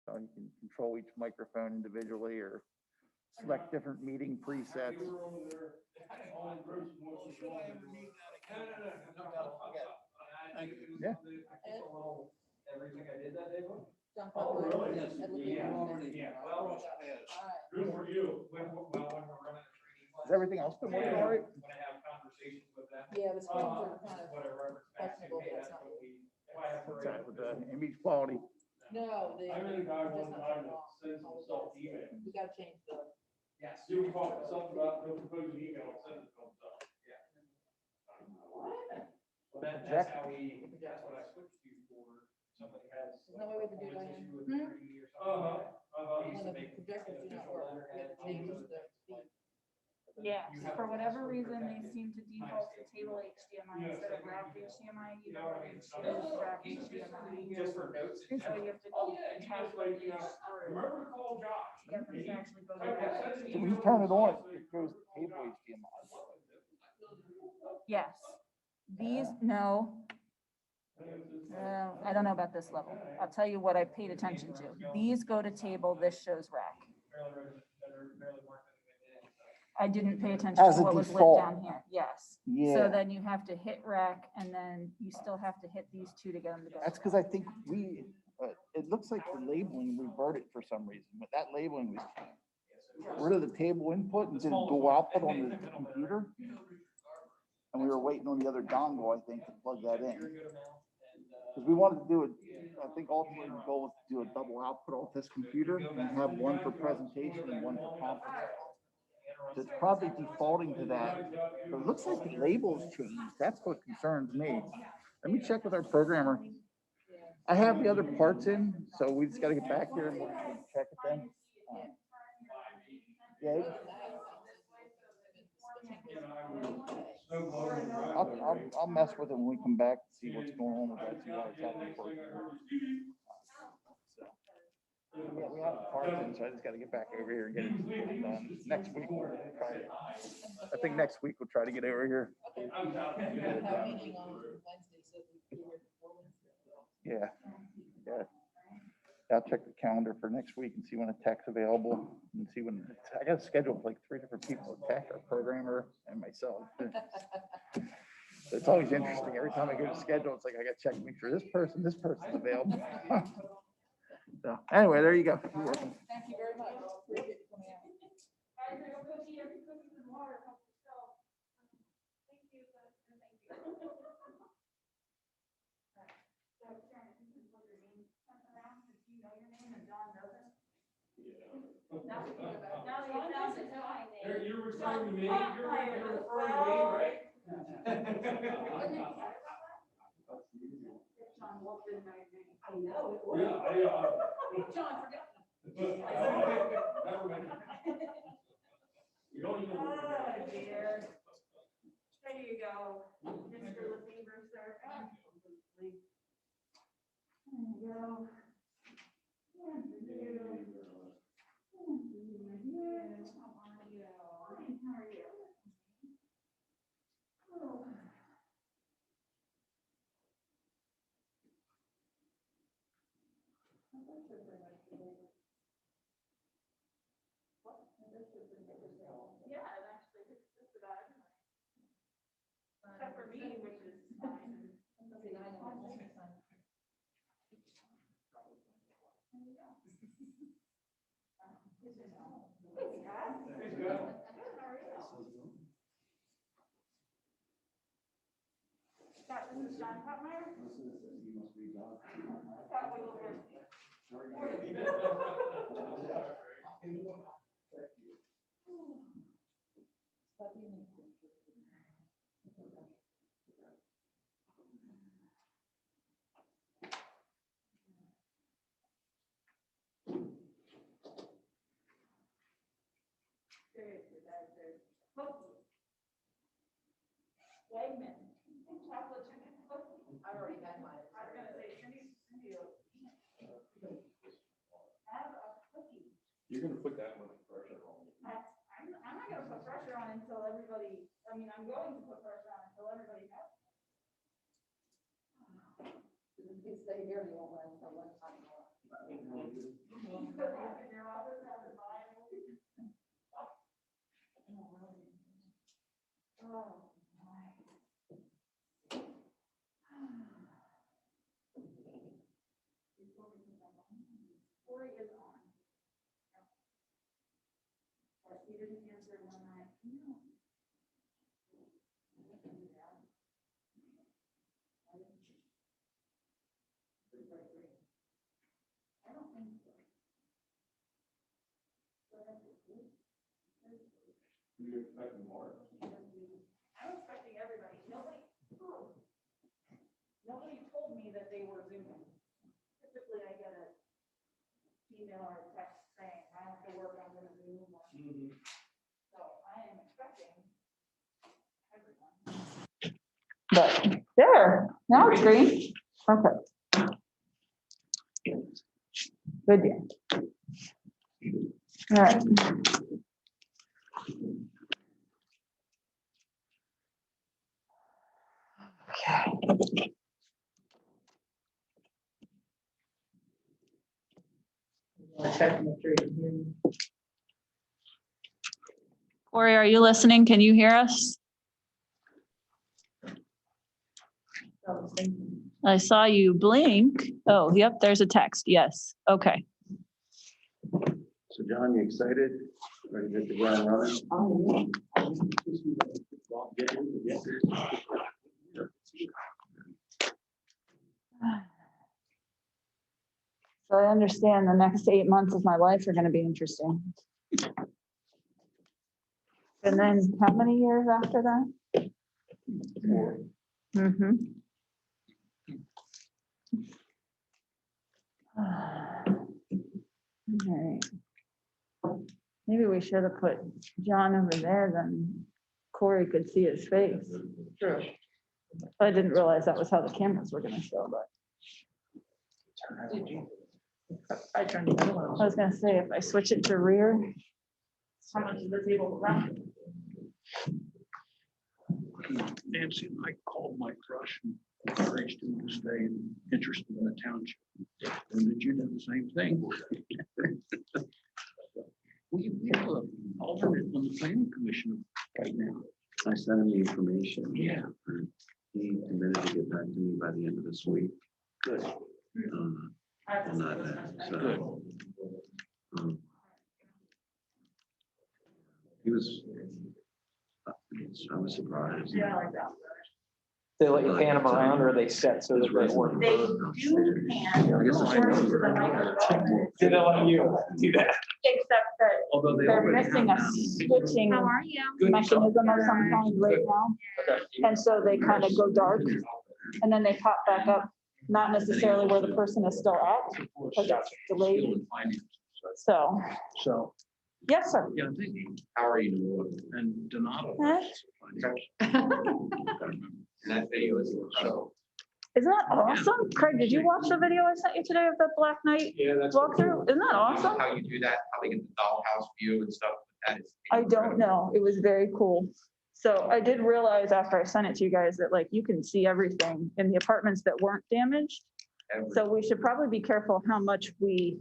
So you can control each microphone individually or select different meeting presets. Yeah. Everything I did that day. Oh, really? Yeah. Well, good for you. When we're running a training class. Has everything else been working all right? When I have conversations with them. Yeah, the screens are kind of Whatever. questionable, but that's not. What's that with the image quality? No, I heard a guy one time that sends himself email. We gotta change the. Yes. You talk something about the proposed email, send it to himself. Yeah. Well, that's how that's what I switched to for somebody has. There's no way we can do that. issue with the 3D or something. I used When to the make projectors do not work, we have to change the speed. Yes, for whatever reason, they seem to default to table HDMI instead of rack HDMI. You don't really choose rack HDMI. Just for notes. So you have to tap the leash through. Remember to call Josh. to get them to actually go to rack So when HDMI. you turn it on, it goes to cable HDMI. Yes. These, no. I don't know about this level. I'll tell you what I paid attention to. These go to table, this shows rack. I didn't pay attention As to a what was lit default. down here. Yes. So Yeah, then you have to hit rack and then you still have to hit these two to get them to go. that's because I think it looks like the labeling reverted for some reason, but that labeling was changed. Rid of the table input and did a dual output on the computer. And we were waiting on the other dongle, I think, to plug that in. Because we wanted to do it, I think ultimately the goal was to do a double output off this computer and have one for presentation and one for conference. So it's probably defaulting to that. But it looks like the labels changed. That's what concerns me. Let me check with our programmer. I have the other parts in, so we just gotta get back here and we'll check it then. Yeah. I'll mess with it when we come back to see what's going on with that, see why it's happening for you. Yeah, we have the parts in, so I just gotta get back over here and get it done. Next week, we'll try it. I think next week we'll try to get over here. Okay. We have a meeting on Wednesday, so we can be here before Wednesday. Yeah, yeah. I'll check the calendar for next week and see when a tech's available and see when, I got scheduled like 3 different people, a tech, a programmer, and myself. It's always interesting. Every time I go to schedule, it's like I gotta check, make sure this person's available. So anyway, there you go. You're welcome. Thank you very much. Appreciate you coming out. You're referring to me, you're referring to me, right? I know. Yeah, John, forget. Never mind. You don't even. Oh, dear. There you go. Mr. LaFever, sir. There you go. Yeah, it actually hits just about everybody. Except for me, which is fine. Scott, this is John Popmeyer. Scott, we will work. Seriously, that's it. Cookie. Wegman. Chocolate chip cookie. I already had mine. I was gonna say, Cindy will have a cookie. You're gonna put that one pressure on. I'm not gonna put pressure on until everybody, I'm going to put pressure on until everybody has. You can stay here, you won't run until lunchtime. Corey is on. But he didn't answer when I emailed him. I don't think so. You expecting more? I'm expecting everybody. Nobody told me that they were Zooming. Typically, I get an email or a text saying, I have to work on the Zoom. So I am expecting everyone. But there, now it's green. Okay. Good deal. All right. Okay. Corey, are you listening? Can you hear us? I saw you blink. Oh, yep, there's a text. Yes. Okay. So John, you excited? Ready to hit the ground running? So I understand the next 8 months of my life are going to be interesting. And then how many years after that? 4. Mm-hmm. All right. Maybe we should have put John over there, then Corey could see his face. True. I didn't realize that was how the cameras were gonna show, but I turned the other one. I was gonna say, if I switch it to rear. How much is the table around? Nancy and I called my crush and encouraged him to stay interested in the township. And did you do the same thing? We have an alternate on the planning commission right now. I sent him the information. Yeah. He committed to get back to me by the end of this week. Good. On that, Good. so. He was, I was surprised. Yeah, I like that. They let you pan them around or they set so that they work. They do can. I guess it's according to the microphone, Did they let you do that? except that Although they they're already missing have a now. switching How are you? Good. mechanism of some kind right now. Okay. And so they kind of go dark and then they pop back up, not necessarily where the person is still at, because it's delayed. Skill and finance. So, So, yes, sir. yeah, I'm thinking, How are you? and Donato. Huh? That video is So, Isn't that awesome? Craig, did you watch the video I sent you today of the Black Knight Yeah, that's. walkthrough? Isn't that awesome? How you do that, how they get the dollhouse view and stuff, that is. I don't know. It was very cool. So I did realize after I sent it to you guys that like you can see everything in the apartments that weren't damaged. So we should probably be careful how much we,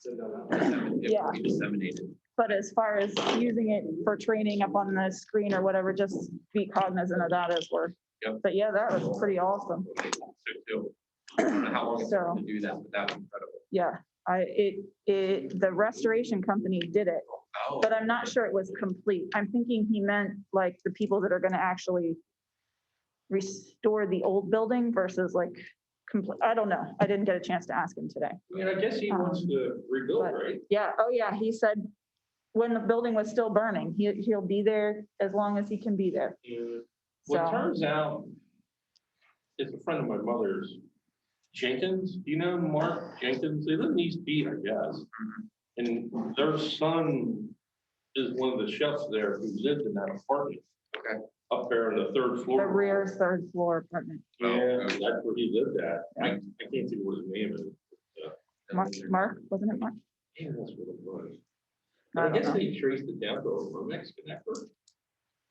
It will be disseminated. but as far as using it for training up on the screen or whatever, just be cognizant of that as we're. Yep. But yeah, that was pretty awesome. I don't know how long it So- took to do that, but that was incredible. Yeah, the restoration company did it, Oh, but I'm not sure it was complete. I'm thinking he meant like the people that are gonna actually restore the old building versus like, I don't know. I didn't get a chance to ask him today. I mean, I guess he wants to rebuild, But- right? Yeah, oh yeah, he said when the building was still burning, he'll be there as long as he can be there. What So, turns out, it's a friend of my mother's, Jenkins, do you know Mark Jenkins? They live in East Beat, I guess. And their son is one of the chefs there who lived in that apartment. Okay. Up there on the third the floor. rear third floor apartment. Yeah, that's where he lived at. I can't think of what his name is. Mark, wasn't it Mark? Yeah, that's what it was. I I don't guess know. they traced it down to a Romex connector.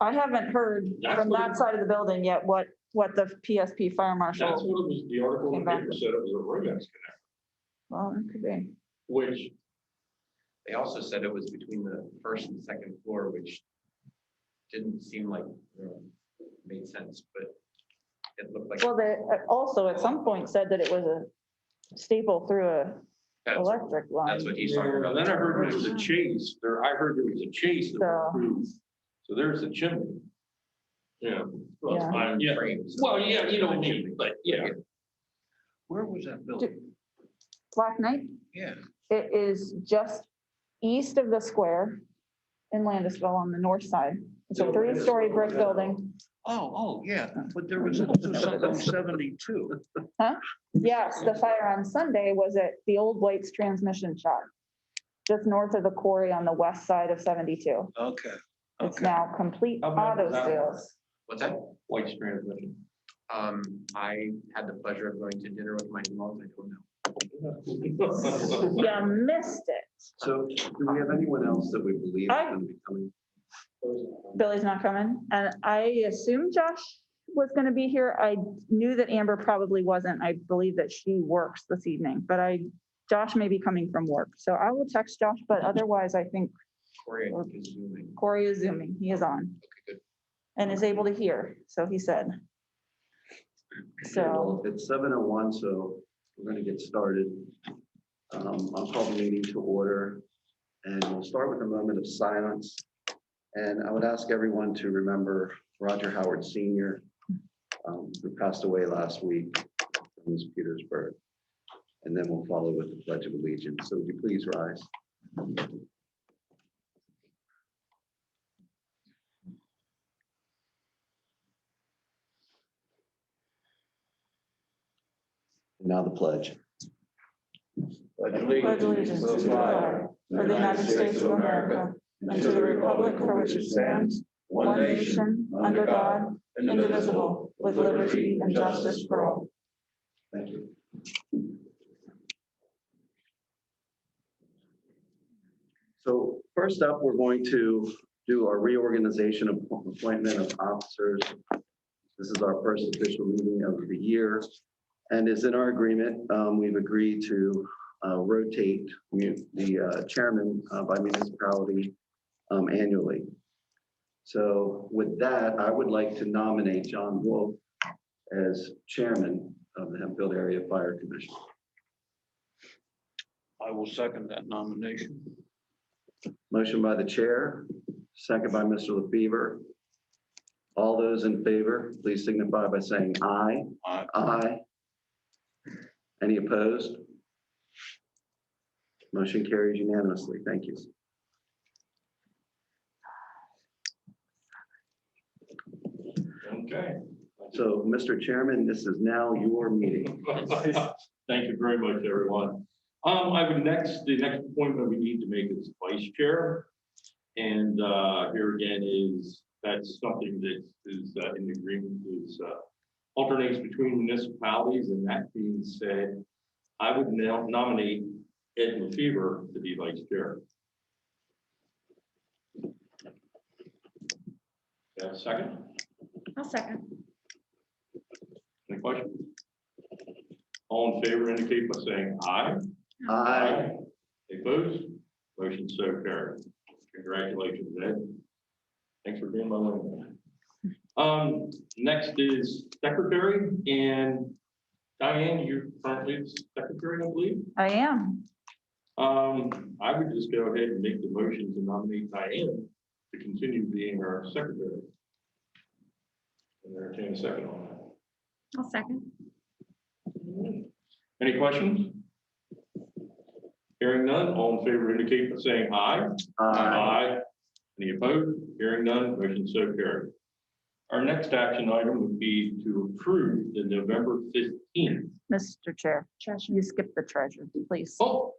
I haven't heard That's from what that it- side of the building yet, what the PSP fire That's marshal. what it was, the article in Came the back paper with. said it was a Romex connector, Well, it could be. which they also said it was between the first and second floor, which didn't seem like made sense, but it looked like. Well, they also at some point said that it was a staple through a That's, electric line. that's what he's talking about. Then I heard there was a chase, I heard there was a chase that So- went through, so there's a chimney. Yeah. Well, it's Yeah. fine, yeah. Frames. Well, yeah, you don't need it, but yeah. Where was that building? Black Knight, Yeah. it is just east of the square in Landisville on the north side. It's a 3-story brick building. Oh, yeah, but there was also something on 72. Yes, the fire on Sunday was at the old White's transmission shop, just north of the quarry on the west side of 72. Okay. It's Okay. now complete How bad auto was that? sales. What's that? White's transmission. I had the pleasure of going to dinner with my in-laws. I don't know. You missed it. So do we have anyone else that we believe is I- going to be coming? Billy's not coming, and I assumed Josh was gonna be here. I knew that Amber probably wasn't. I believe that she works this evening, but Josh may be coming from work, so I will text Josh, but otherwise I think Corey, I think, is zooming. Corey is zooming. He is on Okay, good. and is able to hear, so he said. So, Well, it's 7:01, so we're going to get started. I'll call the meeting to order, and we'll start with a moment of silence. And I would ask everyone to remember Roger Howard Sr., who passed away last week from East Petersburg. And then we'll follow with the Pledge of Allegiance. So would you please rise? Now the pledge. pledge allegiance to the flag of the United States of America and to the republic for which it stands, one nation, under God, indivisible, with liberty and justice for all. Thank you. So first up, we're going to do our reorganization of appointment of officers. This is our first official meeting of the year. And is in our agreement, we've agreed to rotate the chairman by municipality annually. So with that, I would like to nominate John Wolf as chairman of the Hempfield Area Fire Commission. I will second that nomination. Motion by the chair, second by Mr. LaFever. All those in favor, please signify by saying aye. Aye. Aye. Any opposed? Motion carries unanimously. Thank you. Okay. So, Mr. Chairman, this is now your meeting. Thank you very much, everyone. The next appointment we need to make is vice chair. And here again that's something that is in agreement alternates between municipalities. And that being said, I would now nominate Ed LaFever to be vice chair. Got a second? I'll second. Any questions? All in favor indicate by saying aye. Aye. Opposed? Motion so carried. Congratulations, Ed. Thanks for being my wingman. Next is secretary, and Diane, you're currently the secretary, I believe. I am. I would just go ahead and make the motion to nominate Diane to continue being our secretary. And entertain a second on that. I'll second. Any questions? Hearing none, all in favor indicate by saying aye. Aye. Any opposed? Hearing none, motion so carried. Our next action item would be to approve the November 15th. Mr. Chair, you skipped the treasurer, please. Oh,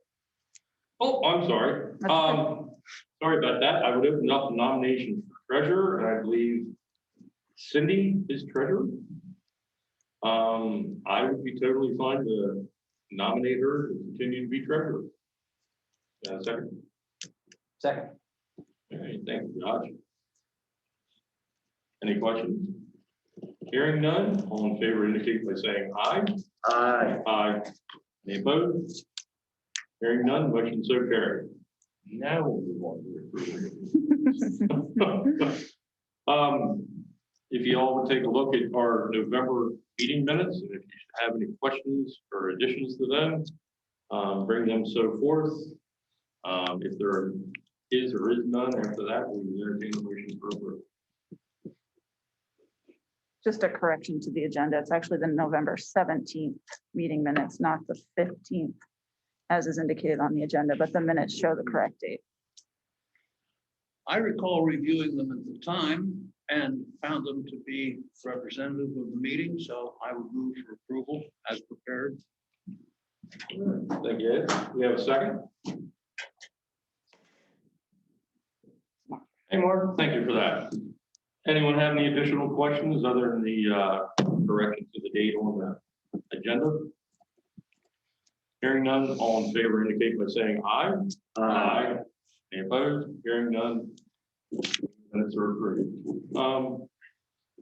I'm sorry. That's okay. Sorry about that. I would open up the nomination for treasurer, and I believe Cindy is treasurer. I would be totally fine to nominate her to continue to be treasurer. Second. Second. All right, thank you, Josh. Any questions? Hearing none, all in favor indicate by saying aye. Aye. Aye. Any opposed? Hearing none, motion so carried. Now we'll move on to approval. If you all would take a look at our November meeting minutes, and if you have any questions or additions to them, bring them so forth. If there is or is none after that, we entertain a motion for approval. Just a correction to the agenda. It's actually the November 17th meeting minutes, not the 15th, as is indicated on the agenda, but the minutes show the correct date. I recall reviewing them at the time and found them to be representative of the meeting, so I would move for approval as prepared. Thank you, Ed. We have a second? Hey, Mark, thank you for that. Anyone have any additional questions other than the correction to the date on the agenda? Hearing none, all in favor indicate by saying aye. Aye. Any opposed? Hearing none. Minutes are approved.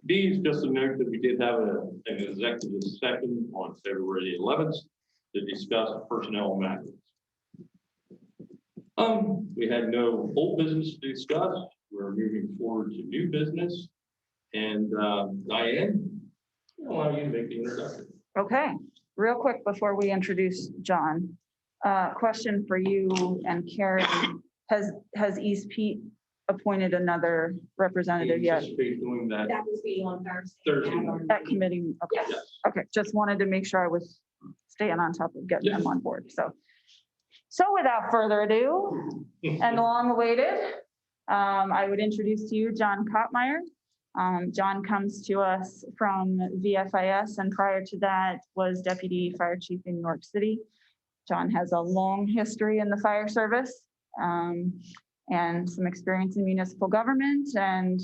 D is just a note that we did have an executive session on February the 11th to discuss personnel matters. We had no old business to discuss. We're moving forward to new business. And Diane, I'll allow you to make the introduction. Okay, real quick before we introduce John, question for you and Karen. Has East Pete appointed another representative We yet? anticipate doing that That was be on Thursday. That committee, okay, Yes. okay, just wanted to make sure I was staying on top of getting them on board, So without further ado, and long awaited, I would introduce to you John Kottmeyer. John comes to us from VFIS, and prior to that was Deputy Fire Chief in New York City. John has a long history in the fire service, and some experience in municipal government and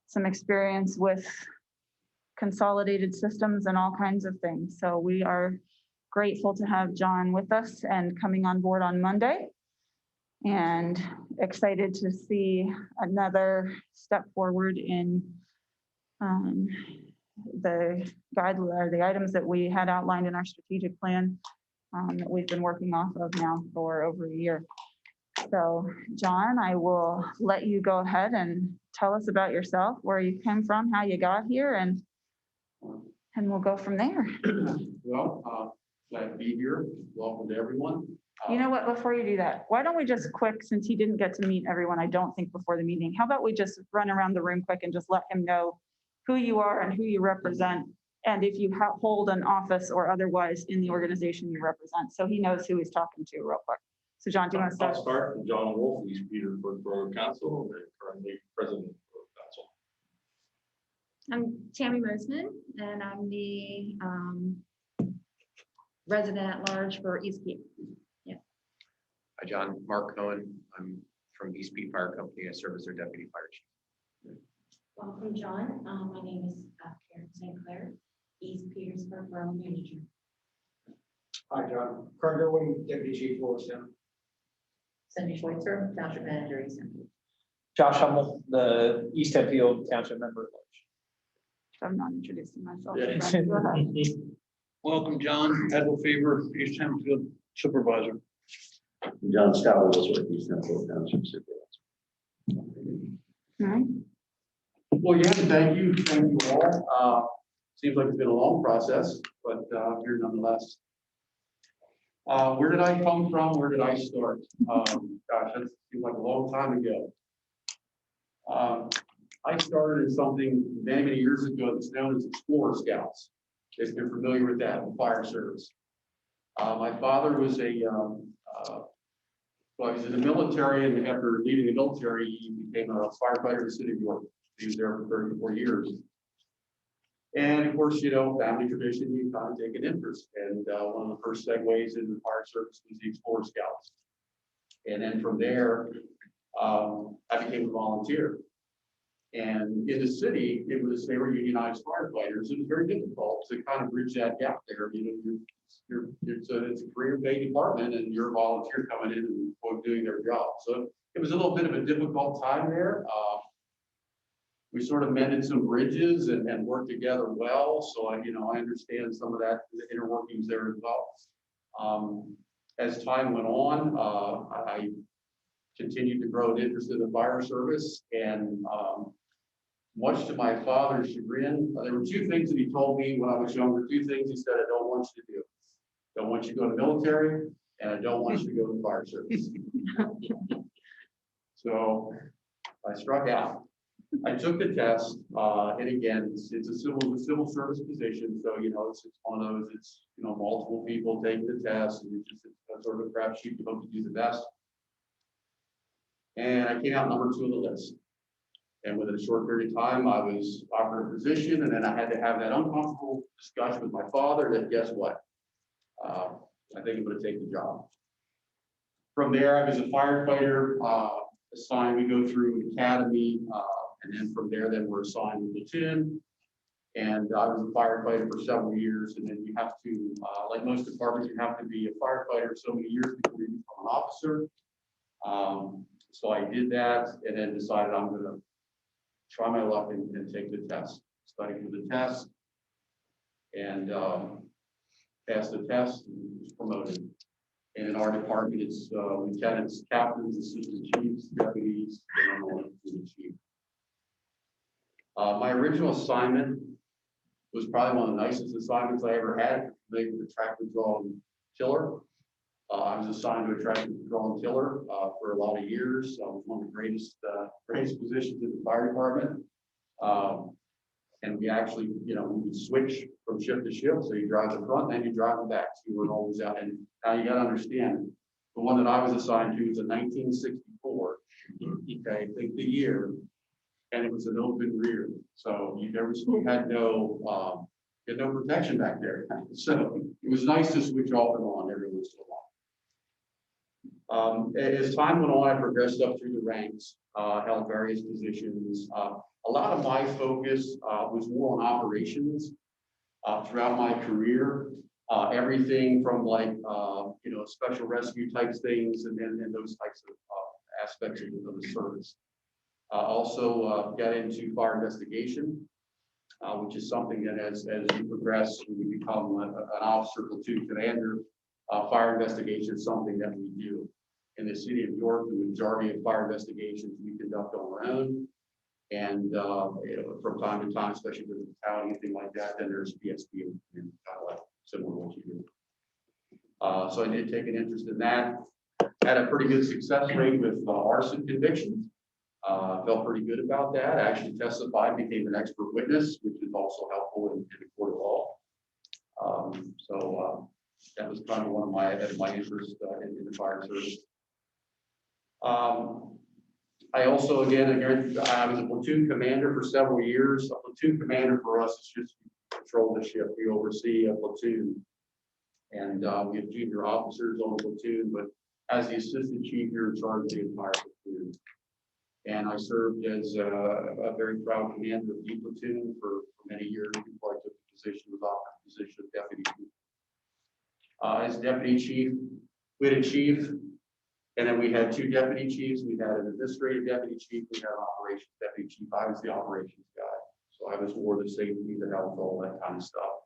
some experience with consolidated systems and all kinds of things. So we are grateful to have John with us and coming on board on Monday. And excited to see another step forward in the guidelines, the items that we had outlined in our strategic plan that we've been working off of now for over a year. So, John, I will let you go ahead and tell us about yourself, where you came from, how you got here, and we'll go from there. Well, glad to be here. Welcome to everyone. You know what, before you do that, why don't we just quick, since he didn't get to meet everyone, I don't think before the meeting, how about we just run around the room quick and just let him know who you are and who you represent, and if you hold an office or otherwise in the organization you represent, so he knows who he's talking to real quick. So John, do you want to start? I'll start with John Wolf, East Petersburg Borough Council, and currently President of the Borough Council. I'm Tammy Mosman, and I'm the resident at large for East Pete. Hi, John. Mark Cohen. I'm from East Pete Fire Company. I serve as their deputy fire chief. Welcome, John. My name is Karen St. Clair, East Petersburg Borough Manager. Hi, John. Kurt Gerwin, Deputy Chief, Lewiston. Cindy Schweitzer, Township Manager, East Hempfield. Josh Hummel, the East Hempfield Township Member at Large. I'm not introducing myself. Yeah. so Go ahead. Welcome, John. Ed Fever, East Hempfield Supervisor. John Scott Wigglesworth, East Hempfield Township Supervisor. All right. Well, yeah, thank you all. Seems like it's been a long process, but here nonetheless. Where did I come from? Where did I start? Gosh, that seems like a long time ago. I started in something many years ago that's known as Explorer Scouts. If you're familiar with that, the fire service. My father was well, he was in the military, and after leaving the military, he became a firefighter in the city of York. He was there for 34 years. And of course, you know, family tradition, you kind of take an interest. And one of the first segues into the fire service was the Explorer Scouts. And then from there, I became a volunteer. And in the city, they were unionized firefighters. It was very difficult to kind of bridge that gap there. You know, it's a career-paid department, and you're a volunteer coming in and doing their job. So it was a little bit of a difficult time there. We sort of mended some bridges and worked together well. So I understand some of that, the inner workings there as well. As time went on, I continued to grow an interest in the fire service, and much to my father's chagrin, there were two things that he told me when I was younger. Two things he said, I don't want you to do. Don't want you to go to the military, and I don't want you to go to fire service. So I struck out. I took the test, and again, it's a civil service position, so, you know, it's one of those, it's, you know, multiple people taking the test, and it's just a sort of a crapshoot, you hope to do the best. And I came out number 2 on the list. And within a short period of time, I was offered a position, and then I had to have that uncomfortable discussion with my father that, guess what? I think I'm gonna take the job. From there, I was a firefighter, assigned, we go through academy, and then from there, then we're assigned to platoon. And I was a firefighter for several years, and then you have to, like most departments, you have to be a firefighter so many years before you become an officer. So I did that, and then decided I'm gonna try my luck and take the test, study for the test, and passed the test and was promoted. And in our department, it's lieutenants, captains, assistant chiefs, deputies, and the chief. My original assignment was probably one of the nicest assignments I ever had, making the tractor drawn tiller. I was assigned to a tractor drawn tiller for a lot of years. I was one of the greatest positions in the fire department. And we actually, you know, we would switch from shift to shift. So you drive the front, then you drive the back. So you were always out. And now you got to understand, the one that I was assigned to was a 1964. Okay, think the year, and it was an open rear. So you had no protection back there. So it was nice to switch off and on every once in a while. As time went on, I progressed up through the ranks, held various positions. A lot of my focus was more on operations throughout my career. Everything from like, you know, special rescue types things and those types of aspects of the service. Also got into fire investigation, which is something that as you progress, when you become an officer, platoon commander, fire investigation is something that we do. In the city of York, the majority of fire investigations we conduct on our own. And you know, from time to time, especially with the battalion, anything like that, then there's PSP and kind of like similar to what you do. So I did take an interest in that. Had a pretty good success rate with arson convictions. Felt pretty good about that. I actually testified, became an expert witness, which is also helpful in the court of law. So that was kind of one of my interests in the fire service. I also, again, I was a platoon commander for several years. A platoon commander for us is just control the ship. We oversee a platoon. And we have junior officers on the platoon, but as the assistant chief, you're in charge of the entire platoon. And I served as a very proud commander of the platoon for many years before I took the position, was offered the position of deputy chief. As deputy chief, we had a chief, and then we had 2 deputy chiefs. We had an administrative deputy chief. We had an operations deputy chief. I was the operations guy. So I was more the safety, the health, all that kind of stuff.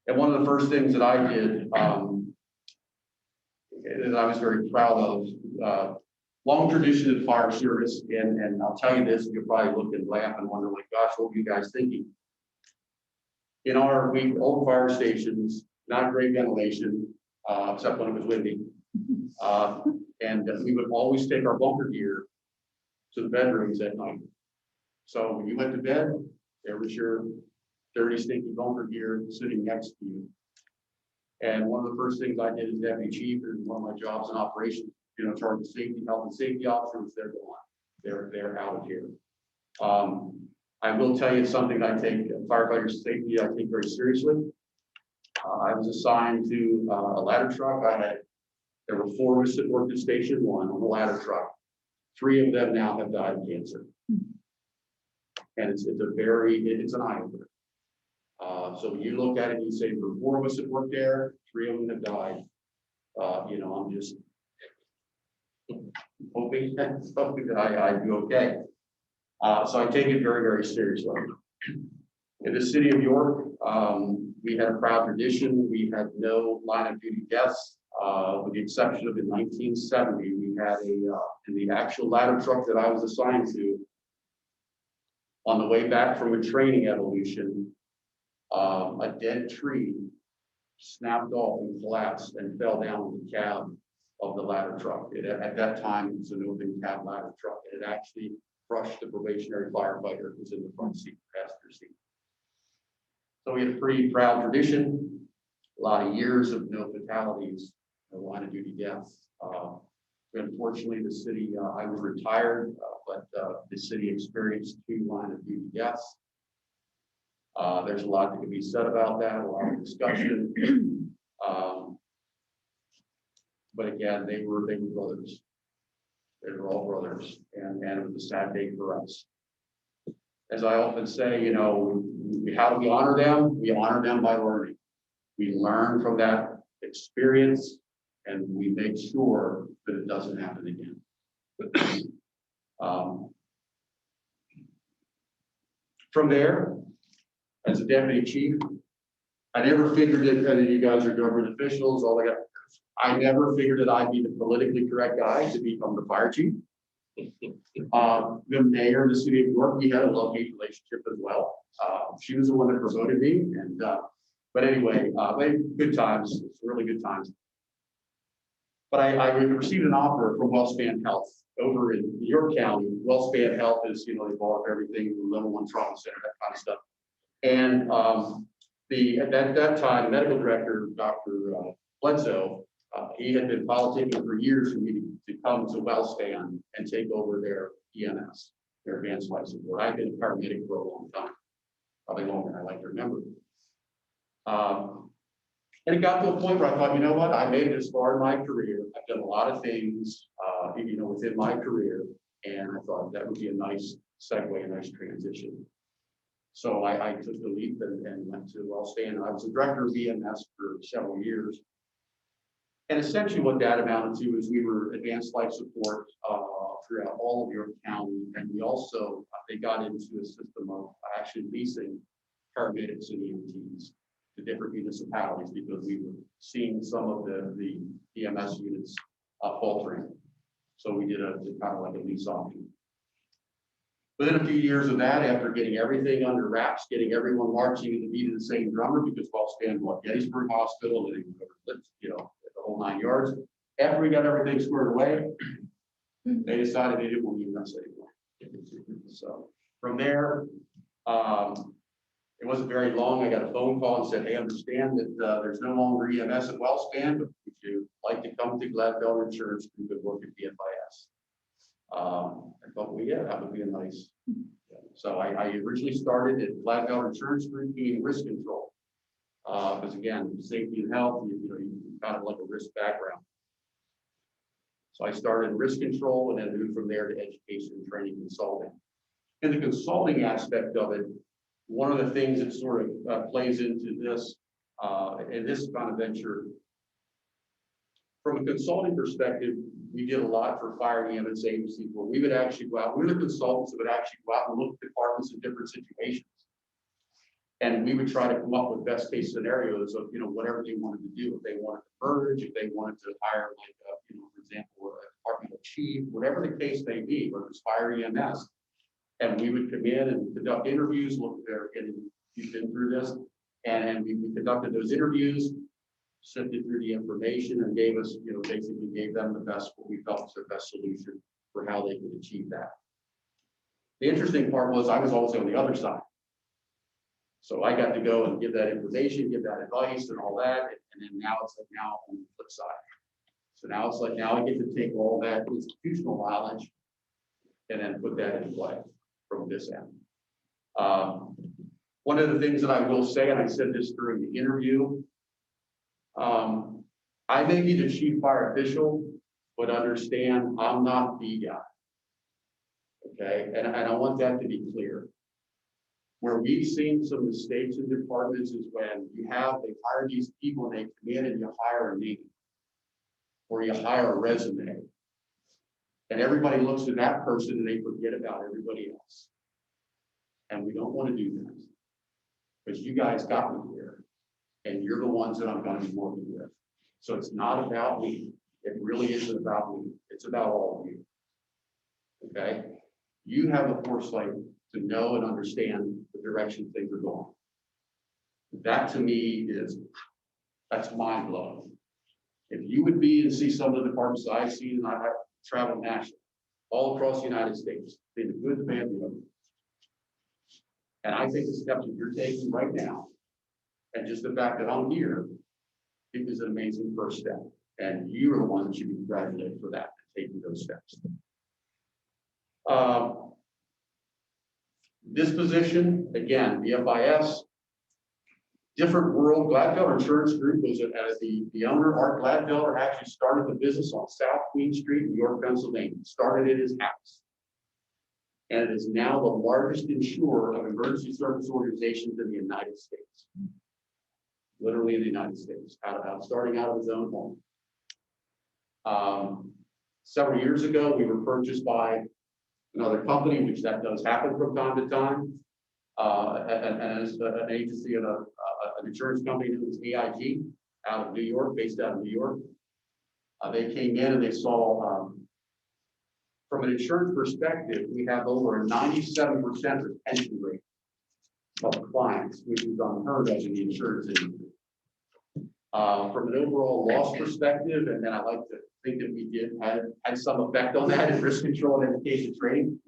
And one of the first things that I did, that I was very proud of, long tradition in fire service, and I'll tell you this, you'll probably look and laugh and wonder, like, gosh, what were you guys thinking? In our old fire stations, not great ventilation, except when it was windy. And we would always take our bunker gear to the bedrooms at night. So when you went to bed, there was your dirty, stinky bunker gear sitting next to you. And one of the first things I did as deputy chief, and one of my jobs in operations, you know, charge of safety, health and safety officers, they're gone. They're out of here. I will tell you something I take firefighter safety, I take very seriously. I was assigned to a ladder truck. There were 4 of us that worked at station 1 on the ladder truck. 3 of them now have died of cancer. And it's an eye opener. So when you look at it and you say, for 4 of us that worked there, 3 of them have died. You know, I'm just hoping that I do okay. So I take it very, very seriously. In the city of York, we had a proud tradition. We had no line of duty deaths, with the exception of in 1970, we had in the actual ladder truck that I was assigned to, on the way back from a training evolution, a dead tree snapped off and collapsed and fell down the cab of the ladder truck. At that time, it was an open cab ladder truck. It actually crushed the probationary firefighter who was in the front seat, passenger seat. So we had a pretty proud tradition, a lot of years of no fatalities, no line of duty deaths. Unfortunately, the city, I was retired, but the city experienced 2 line of duty deaths. There's a lot that can be said about that, a lot of discussion. But again, they were brothers. They were all brothers, and it was a sad day for us. As I often say, you know, how do we honor them? We honor them by learning. We learn from that experience, and we make sure that it doesn't happen again. From there, as a deputy chief, I never figured that any of you guys are government officials, all I got. I never figured that I'd be the politically correct guy to become the fire chief. The mayor of the city of York, we had a love-hate relationship as well. She was the one that promoted me, and but anyway, good times, really good times. But I received an offer from WellSpan Health over in York County. WellSpan Health is, you know, they bought up everything, the level 1 trauma center, that kind of stuff. And at that time, medical director, Dr. Bledsoe, he had been politicking for years for me to come to WellSpan and take over their EMS, their advanced life support. I've been a paramedic for a long time, probably longer than I like to remember. And it got to a point where I thought, you know what, I made it as far in my career. I've done a lot of things, you know, within my career, and I thought that would be a nice segue, a nice transition. So I took the leap and went to WellSpan. I was the director of EMS for several years. And essentially what that amounted to is we were advanced life support throughout all of York County. And we also, they got into a system of actually leasing paramedics and EMTs to different municipalities because we were seeing some of the EMS units faltering. So we did a kind of like a lease option. Within a few years of that, after getting everything under wraps, getting everyone marching to the beat of the same drummer, because WellSpan bought Gettysburg Hospital, and they, you know, the whole 9 yards. After we got everything squared away, they decided they didn't want to use us anymore. So from there, it wasn't very long. I got a phone call and said, "Hey, understand that there's no longer EMS at WellSpan, but would you like to come to Gladfelder Insurance Group and work at BFIS?" I thought, well, yeah, that would be a nice. So I originally started at Gladfelder Insurance Group being risk control. Because again, safety and health, you know, you kind of like a risk background. So I started in risk control and then moved from there to education and training consulting. In the consulting aspect of it, one of the things that sort of plays into this, in this kind of venture, from a consulting perspective, we did a lot for fire and EMS agencies where we would actually go out, we were the consultants that would actually go out and look at departments in different situations. And we would try to come up with best case scenarios of, you know, whatever they wanted to do. If they wanted to merge, if they wanted to hire like, you know, for example, a departmental chief, whatever the case may be, whether it's fire EMS. And we would come in and conduct interviews, look there, and you've been through this. And we conducted those interviews, sifted through the information and gave us, you know, basically gave them the best, what we felt was their best solution for how they could achieve that. The interesting part was I was always on the other side. So I got to go and give that information, give that advice and all that. And then now it's like now on the flip side. So now it's like, now I get to take all that institutional knowledge and then put that into play from this end. One of the things that I will say, and I said this during the interview, I may be the chief fire official, but understand I'm not the guy. Okay, and I want that to be clear. Where we've seen some mistakes in departments is when they hire these people and they come in and you hire a name or you hire a resume. And everybody looks at that person and they forget about everybody else. And we don't want to do that. Because you guys got me here. And you're the ones that I'm going to be working with. So it's not about me. It really isn't about me. It's about all of you. Okay? You have the foresight to know and understand the direction things are going. That to me is That's mind blowing. If you would be and see some of the departments that I've seen, and I've traveled nationally, all across the United States, in the good, the bad, and the ugly. And I think the steps that you're taking right now, and just the fact that I'm here, I think is an amazing first step. And you are the one that should be congratulated for that, taking those steps. This position, again, the FIS, different world. Gladfelder Insurance Group was as the owner, Art Gladfelder, actually started the business on South Queen Street, New York, Pennsylvania. Started at his house. And it is now the largest insurer of emergency service organizations in the United States. Literally in the United States, starting out of his own home. Several years ago, we were purchased by another company, which that does happen from time to time. As an agency of an insurance company that was AIG out of New York, based out of New York. They came in and they saw, from an insurance perspective, we have over a 97% retention rate of clients, which is unheard of in the insurance industry. From an overall loss perspective, and then I like to think that we had some effect on that in risk control and education training,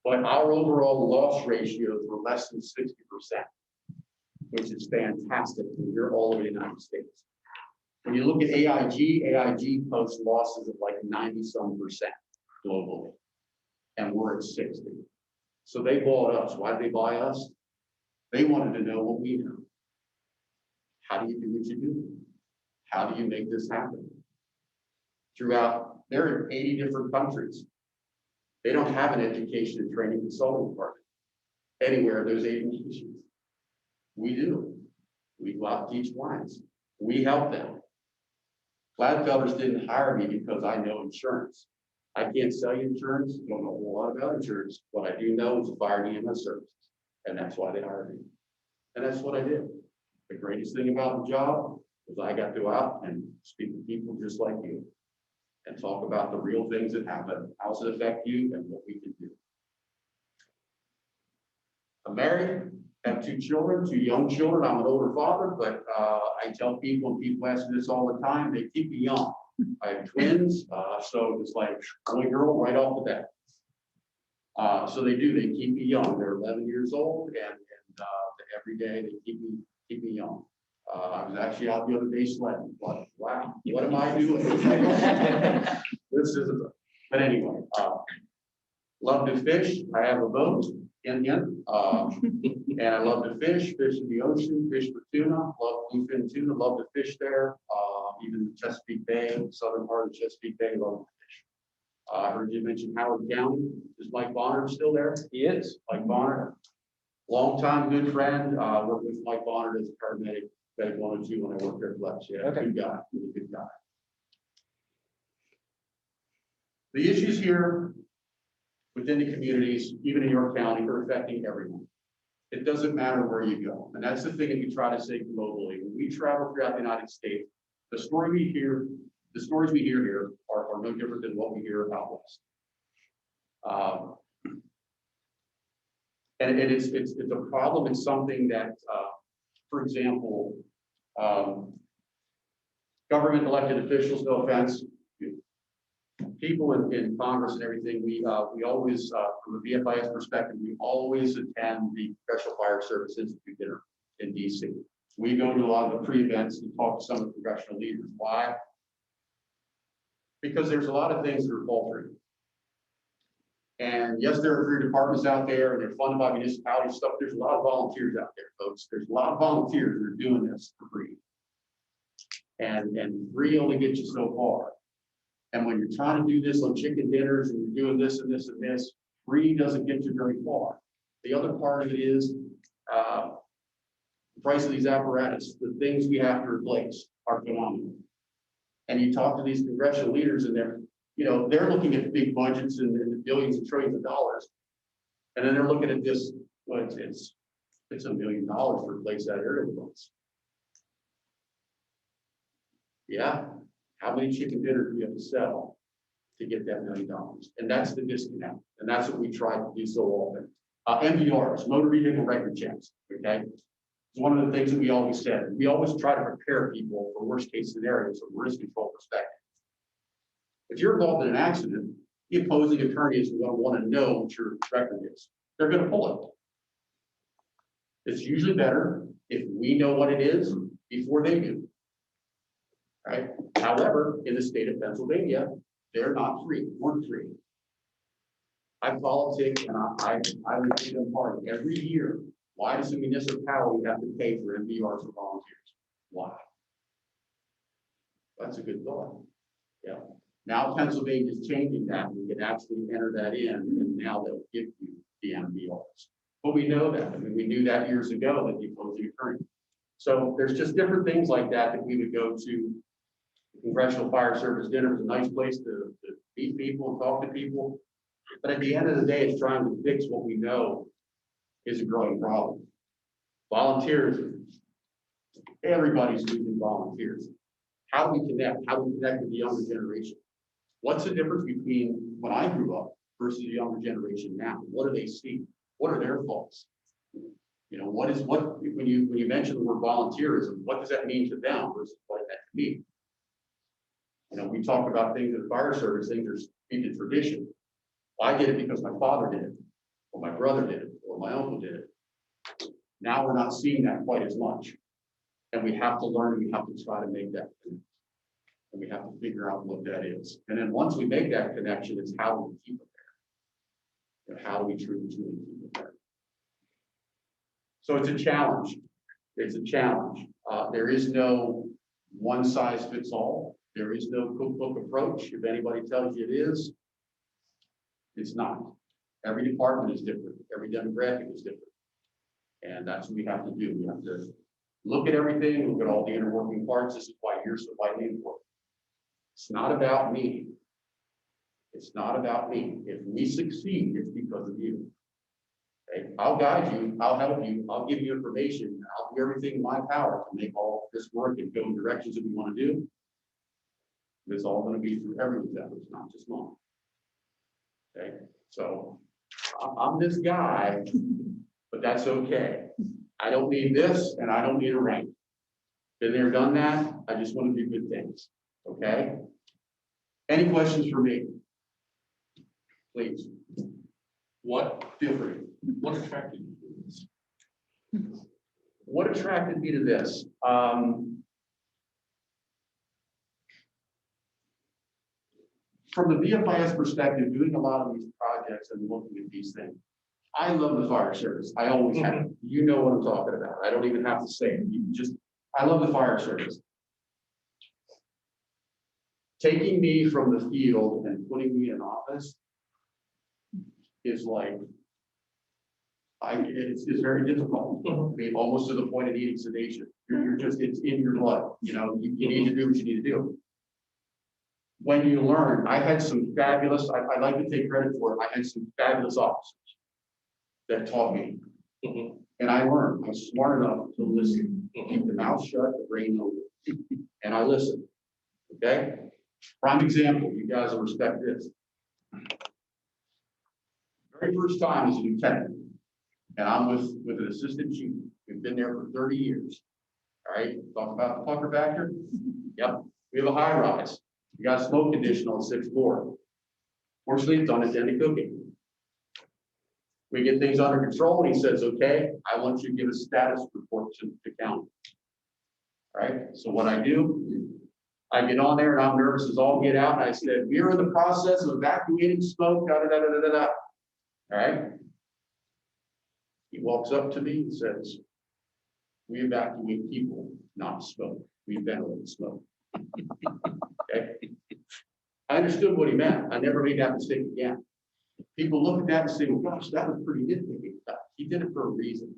but our overall loss ratios were less than 60%, which is fantastic when you're all over the United States. When you look at AIG posts losses of like 90-some% globally, and we're at 60. So they bought us. Why did they buy us? They wanted to know what we know. How do you do what you do? How do you make this happen? They're in 80 different countries. They don't have an education and training consulting department anywhere there's 80 nations. We do. We go out and teach clients. We help them. Gladfelders didn't hire me because I know insurance. I can't sell you insurance, don't know a whole lot about insurance. What I do know is fire and EMS services. And that's why they hired me. And that's what I did. The greatest thing about the job was I got to go out and speak to people just like you and talk about the real things that happen, how does it affect you, and what we can do. I'm married, have 2 children, 2 young children. I'm an older father, but I tell people, and people ask me this all the time, they keep me young. I have twins, so it's like only girl right off the bat. So they keep me young. They're 11 years old, and every day they keep me young. I was actually out the other day sledding. Wow, what am I doing? This isn't. But anyway, love to fish. I have a boat, Indian, and I love to fish in the ocean, fish for tuna. Love bluefin tuna. Love to fish there. Even the Chesapeake Bay, southern part of the Chesapeake Bay, love to fish. I heard you mention Howard County. Is Mike Bonner still there? He is. Mike Bonner, longtime good friend. Worked with Mike Bonner as a paramedic. Medic 102 when I worked there for last year. Okay. Good guy, really good guy. The issues here within the communities, even in York County, are affecting everyone. It doesn't matter where you go. And that's the thing that we try to say globally. When we travel throughout the United States, the stories we hear here are no different than what we hear out west. And it's a problem. It's something that, for example, government elected officials, no offense, people in Congress and everything, we always, from a VFIS perspective, we always attend the Professional Fire Service Institute dinner in DC. We go to a lot of the pre-events and talk to some of the congressional leaders. Why? Because there's a lot of things that are faltering. And yes, there are great departments out there and they're funded by municipalities stuff. There's a lot of volunteers out there, folks. There's a lot of volunteers that are doing this for free. And free only gets you so far. And when you're trying to do this on chicken dinners and you're doing this and this and this, free doesn't get you very far. The other part of it is the price of these apparatus, the things we have to replace are phenomenal. And you talk to these congressional leaders and they're looking at big budgets and the billions and trillions of dollars. And then they're looking at this, well, it's $1 million to replace that aerial boats. Yeah. How many chicken dinners do we have to sell to get that $1 million? And that's the disconnect. And that's what we try to do so often. MVRs, motor vehicle record checks, okay? It's one of the things that we always said. We always try to prepare people for worst case scenarios from a risk control perspective. If you're involved in an accident, the opposing attorney is going to want to know what your record is. They're going to pull it. It's usually better if we know what it is before they do. Right? However, in the state of Pennsylvania, they're not free. We're free. I politic and I would take them part every year. Why does the municipality have to pay for MVRs for volunteers? Why? That's a good thought. Yeah. Now Pennsylvania is changing that. We can actually enter that in, and now they'll give you the MVRs. But we know that. I mean, we knew that years ago that the opposing attorney. So there's just different things like that that we would go to. The Congressional Fire Service dinner is a nice place to meet people and talk to people. But at the end of the day, it's trying to fix what we know is a growing problem. Volunteers, everybody's losing volunteers. How do we connect? How do we connect with the younger generation? What's the difference between when I grew up versus the younger generation now? What do they see? What are their thoughts? You know, when you mention the word volunteerism, what does that mean to them versus what that to me? You know, we talk about things in the fire service, things are speak to tradition. Well, I did it because my father did it, or my brother did it, or my uncle did it. Now we're not seeing that quite as much. And we have to learn, and we have to try to make that connection. And we have to figure out what that is. And then once we make that connection, it's how do we keep it there? And how do we truly keep it there? So it's a challenge. It's a challenge. There is no one size fits all. There is no cookbook approach. If anybody tells you it is, it's not. Every department is different. Every demographic is different. And that's what we have to do. We have to look at everything, look at all the inner working parts. This is why you're so vitally important. It's not about me. It's not about me. If we succeed, it's because of you. Okay? I'll guide you. I'll help you. I'll give you information. I'll do everything in my power to make all this work and go in directions that we want to do. It's all going to be through everyone's efforts, not just mine. Okay, so I'm this guy, but that's okay. I don't need this, and I don't need a rank. Been there, done that. I just want to do good things. Okay. Any questions for me? Please. Feel free. What attracted you to this? What attracted me to this? From the VFIS perspective, doing a lot of these projects and looking at these things, I love the fire service. I always have. You know what I'm talking about. I don't even have to say it. I love the fire service. Taking me from the field and putting me in office is like, it's very difficult. I mean, almost to the point of needing sedation. It's in your blood. You know, you need to do what you need to do. When you learn, I had some fabulous, I like to take credit for it. I had some fabulous officers that taught me. And I learned. I was smart enough to listen. Keep the mouth shut, the brain open. And I listened. Okay? Prime example, you guys will respect this. Very first time as a lieutenant, and I'm with an assistant chief. We've been there for 30 years. All right, talk about the pucker factor. Yep, we have a high rise. We got a smoke condition on the 6th floor. Fortunately, it's unattended cooking. We get things under control, and he says, okay, I want you to give a status report to the county. All right, so what I do, I get on there and I'm nervous as all get out. And I said, we are in the process of evacuating smoke, da da da da da da. All right. He walks up to me and says, we evacuate people, not smoke. We ventilate smoke. Okay. I understood what he meant. I never made that mistake again. People look at that and say, well, gosh, that was pretty nitpicky. He did it for a reason.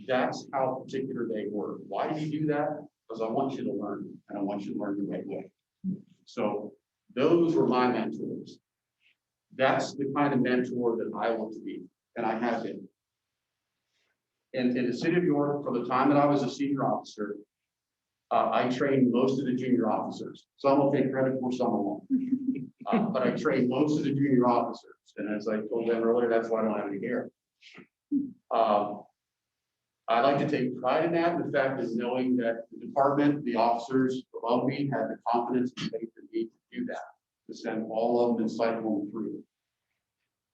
That's how particular they were. Why did he do that? Because I want you to learn, and I want you to learn the right way. So those were my mentors. That's the kind of mentor that I want to be, and I have been. And in the city of York, from the time that I was a senior officer, I trained most of the junior officers. Some will take credit for, some won't. But I trained most of the junior officers. And as I told them earlier, that's why I don't have any hair. I like to take pride in that, the fact is knowing that the department, the officers above me had the confidence and faith in me to do that, to send all of them and cycle them through.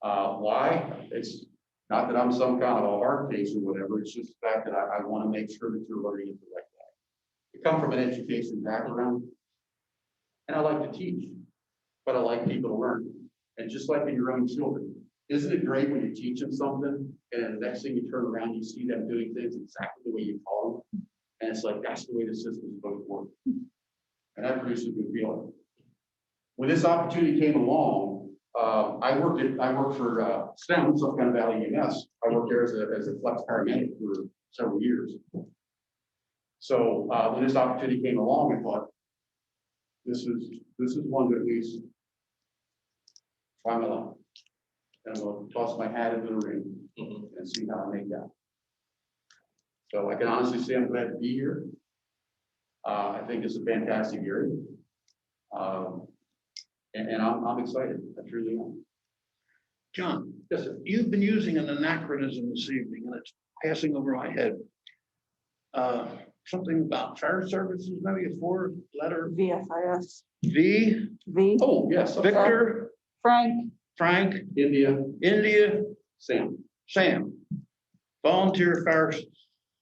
Why? It's not that I'm some kind of a hard case or whatever, it's just the fact that I want to make sure that you're learning it the right way. I come from an education background, and I like to teach, but I like people to learn. And just like in your own children, isn't it great when you teach them something, and then the next thing you turn around, you see them doing things exactly the way you taught them? And it's like, that's the way the system is supposed to work. And that produces a good feeling. When this opportunity came along, I worked for STEM, South Carolina Valley EMS. I worked there as a flex paramedic for several years. So when this opportunity came along, I thought, this is one that at least try my luck. And I'm going to toss my hat into the ring and see how I make that. So I can honestly say I'm glad to be here. I think it's a fantastic area. And I'm excited. I truly am. John, Yes, sir. you've been using an anachronism this evening, and it's passing over my head. Something about fire services, maybe a four-letter VFIS. V, V. Oh, yes. Victor, Frank. Frank, India, India, Sam, Sam. Volunteer Fire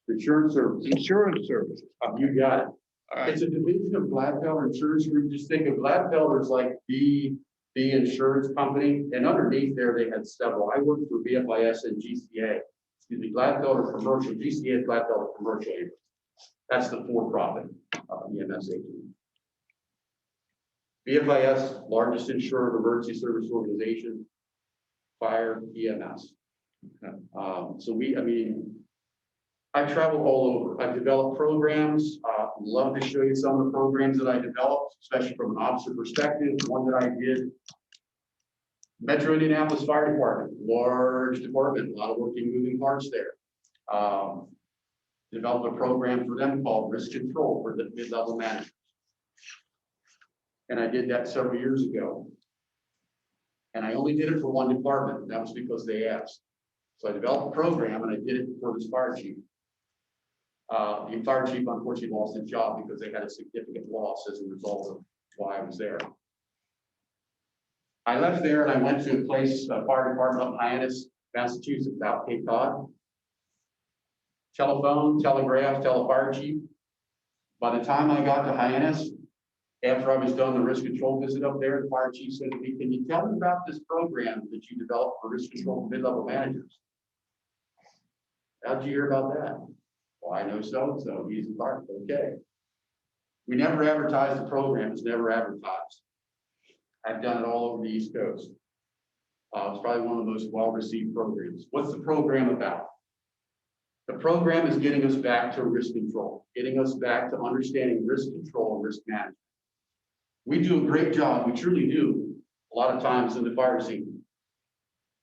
Insurance Service. Insurance Services. You got it. All right, It's a division of Gladfelder Insurance Group. Just think of Gladfelder as like the insurance company, and underneath there, they had several. I worked for BFIS and GCA. Excuse me, Gladfelder Commercial. GCA is Gladfelder Commercial. That's the for-profit EMS agency. BFIS, largest insurer of emergency service organization, fire EMS. So I travel all over. I've developed programs. Love to show you some of the programs that I developed, especially from an officer perspective. One that I did, Metro Indianapolis Fire Department, large department, a lot of working moving parts there. Developed a program for them called Risk Control for the mid-level managers. And I did that several years ago. And I only did it for one department. That was because they asked. So I developed a program and I did it for this fire chief. The fire chief unfortunately lost his job because they had a significant loss as a result of why I was there. I left there and I went to a place, a fire department up in Hyannis, Massachusetts, out Cape Cod. Telephone, telegraph, tell a fire chief. By the time I got to Hyannis, after I was done the risk control visit up there, the fire chief said to me, "Can you tell me about this program that you developed for risk control for mid-level managers?" How'd you hear about that? Well, I know so-and-so, he's the fire. Okay. We never advertised the program, it's never advertised. I've done it all over the East Coast. It's probably one of the most well-received programs. What's the program about? The program is getting us back to risk control, getting us back to understanding risk control and risk management. We do a great job, we truly do, a lot of times in the fire scene.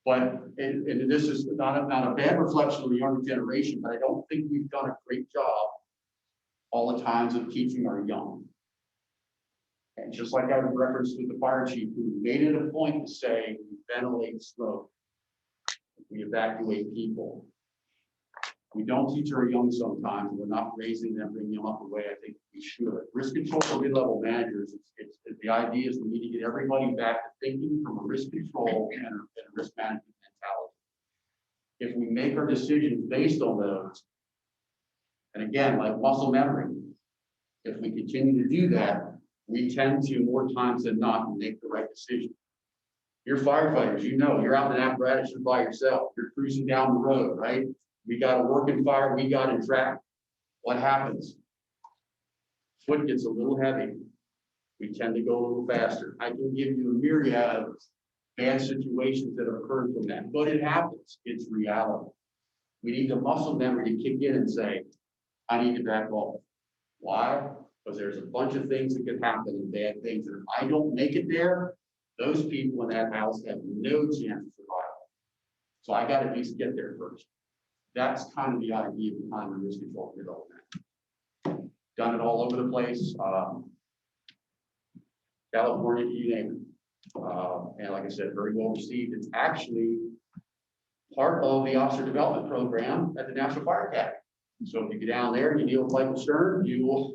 But, and this is not a bad reflection of the younger generation, but I don't think we've done a great job all the times of teaching our young. And just like I referenced with the fire chief, who made it a point to say, we ventilate smoke, we evacuate people. We don't teach our young sometimes. We're not raising them, bringing them up the way I think we should. Risk control for mid-level managers, the idea is we need to get everybody back to thinking from a risk control and a risk management mentality. If we make our decisions based on those, and again, like muscle memory, if we continue to do that, we tend to, more times than not, make the right decision. You're firefighters, you know, you're out in an apparatus, you're by yourself, you're cruising down the road, right? We got a working fire, we got in track. What happens? Foot gets a little heavy. We tend to go a little faster. I can give you a myriad of bad situations that have occurred from that, but it happens. It's reality. We need the muscle memory to kick in and say, I need to back off. Why? Because there's a bunch of things that could happen and bad things. And if I don't make it there, those people in that house have no chance of survival. So I got to at least get there first. That's kind of the idea behind the risk control development. Done it all over the place. California, you name it. And like I said, very well received. It's actually part of the officer development program at the National Fire Academy. So if you go down there and you deal with Michael Stern, you will,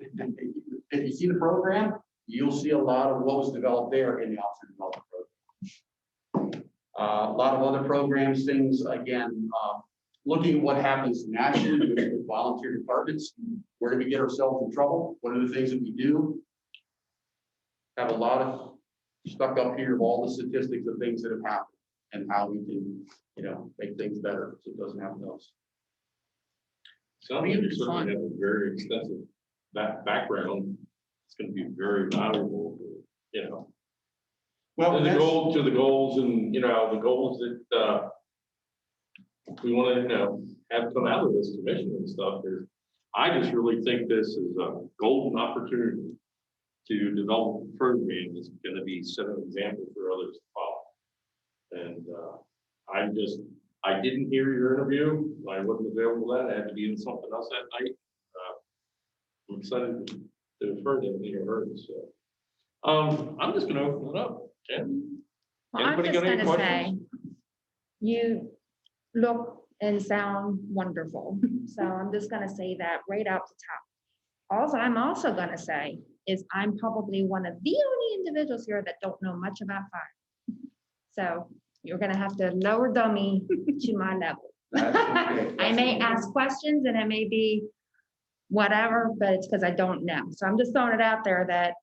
if you see the program, you'll see a lot of what was developed there in the officer development program. A lot of other programs, things, again, looking at what happens nationally with volunteer departments. Where do we get ourselves in trouble? What are the things that we do? Have a lot of stuck up here of all the statistics of things that have happened and how we can, make things better so it doesn't happen to us. So you certainly have a very extensive background. It's going to be very valuable, Well, to the goals and, the goals that we want to, have come out of this commission and stuff. I just really think this is a golden opportunity to develop a program that's going to be set an example for others to follow. And I didn't hear your interview. I wasn't available then. I had to be in something else that night. I'm excited to have heard everything you heard. So I'm just going to open it up. Jen? Well, I'm Anybody just got any gonna say, questions? you look and sound wonderful. So I'm just gonna say that right out the top. Also, I'm also gonna say is I'm probably one of the only individuals here that don't know much about fire. So you're gonna have to lower dummy to my level. I may ask questions and it may be whatever, but it's because I don't know. So I'm just throwing it out there that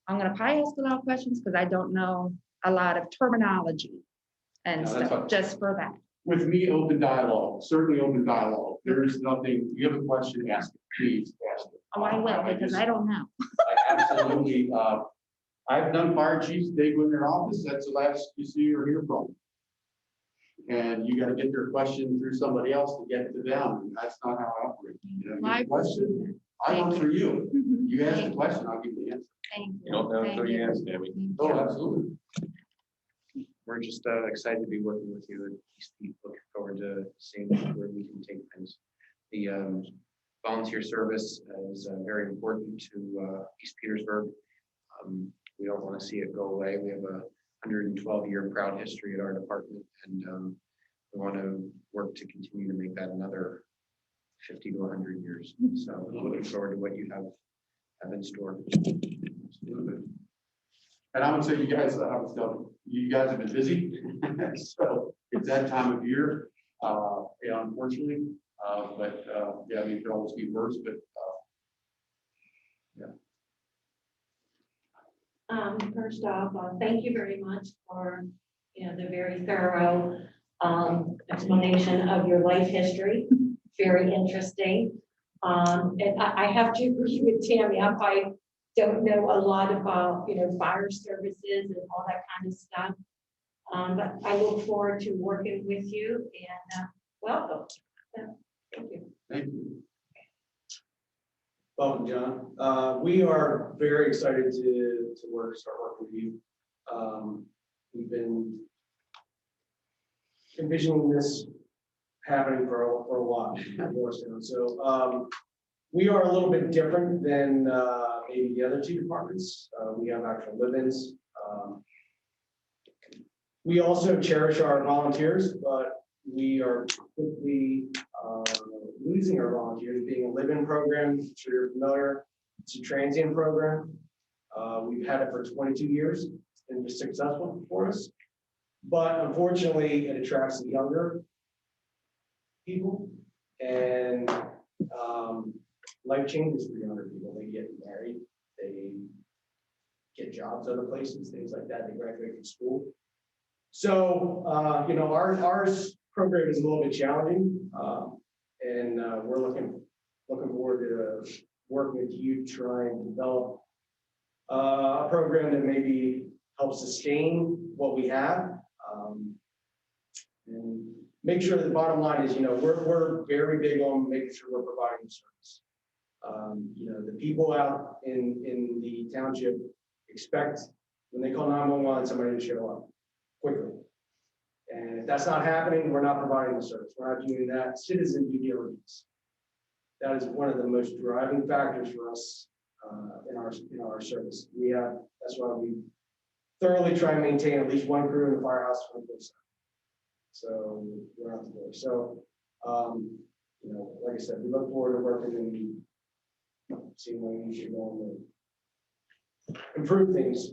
I'm gonna probably ask a lot of questions because I don't know a lot of terminology and No, that's stuff, fine. just for that. With me, open dialogue, certainly open dialogue. There's nothing, you have a question, ask it, please ask it. Oh, I will, because I don't know. I absolutely, I've done fire chiefs, they go in their office, that's the last you see or hear from. And you gotta get your question through somebody else to get to them, and that's not how I operate. You Well, I get a question, I work for you. You ask the question, I'll give you the answer. Thank You don't know Thank until you you. ask, Tammy. Oh, absolutely. We're just excited to be working with you and looking forward to seeing where we can take things. The volunteer service is very important to East Petersburg. We don't want to see it go away. We have a 112-year proud history at our department, and we want to work to continue to make that another 50 to 100 years. So looking forward to what you have in store. And I would say you guys, you guys have been busy, so it's that time of year, unfortunately. But yeah, I mean, it could always be worse, but First off, thank you very much for, the very thorough explanation of your life history. Very interesting. And I have to agree with Tammy. I don't know a lot about, fire services and all that kind of stuff. But I look forward to working with you and welcome. Thank you. thank you. Welcome, John. We are very excited to start working with you. We've been envisioning this happening for a while. So we are a little bit different than maybe the other two departments. We have actual live-ins. We also cherish our volunteers, but we are quickly losing our volunteers, being a live-in program. I'm sure you're familiar. It's a transient program. We've had it for 22 years and it's successful for us. But unfortunately, it attracts the younger people, and life changes for younger people. They get married, they get jobs other places, things like that. They graduate from school. So, our program is a little bit challenging, and we're looking forward to working with you to try and develop a program that maybe helps sustain what we have, and make sure that the bottom line is, we're very big on making sure we're providing service. The people out in the township expect when they call 911, somebody to show up quickly. And if that's not happening, we're not providing the service. We're not doing that. Citizen due diligence. That is one of the most driving factors for us in our service. That's why we thoroughly try and maintain at least one crew in the firehouse 24/7. So we're out the door. So you know, like I said, we look forward to working and seeing where you should go and improve things.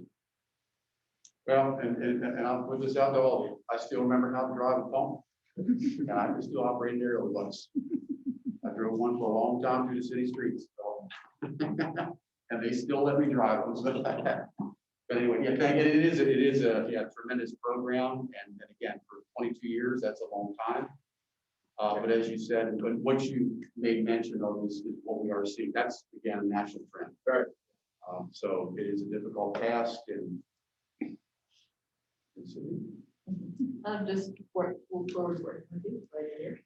Well, and I'll put this out to all of you. I still remember how to drive a phone. And I can still operate an aerial device. I drove one for a long time through the city streets. So. And they still let me drive them. So. But anyway, yeah, it is a tremendous program. And again, for 22 years, that's a long time. But as you said, but what you made mention of is what we are seeing. That's again a national trend. Right. So it is a difficult task and Just work, move forward, work with you right here.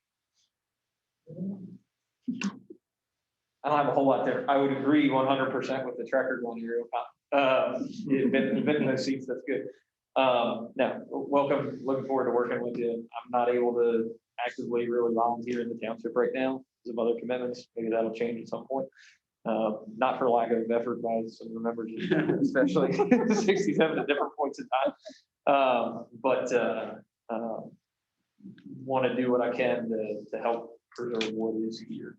I don't have a whole lot there. I would agree 100% with the tracker going aerial. You've been in those seats, that's good. No, welcome, looking forward to working with you. I'm not able to actively really volunteer in the township right now, some other commitments, maybe that'll change at some point. Not for lack of effort by some of the members, especially 67 at different points in time. But want to do what I can to help preserve what is here.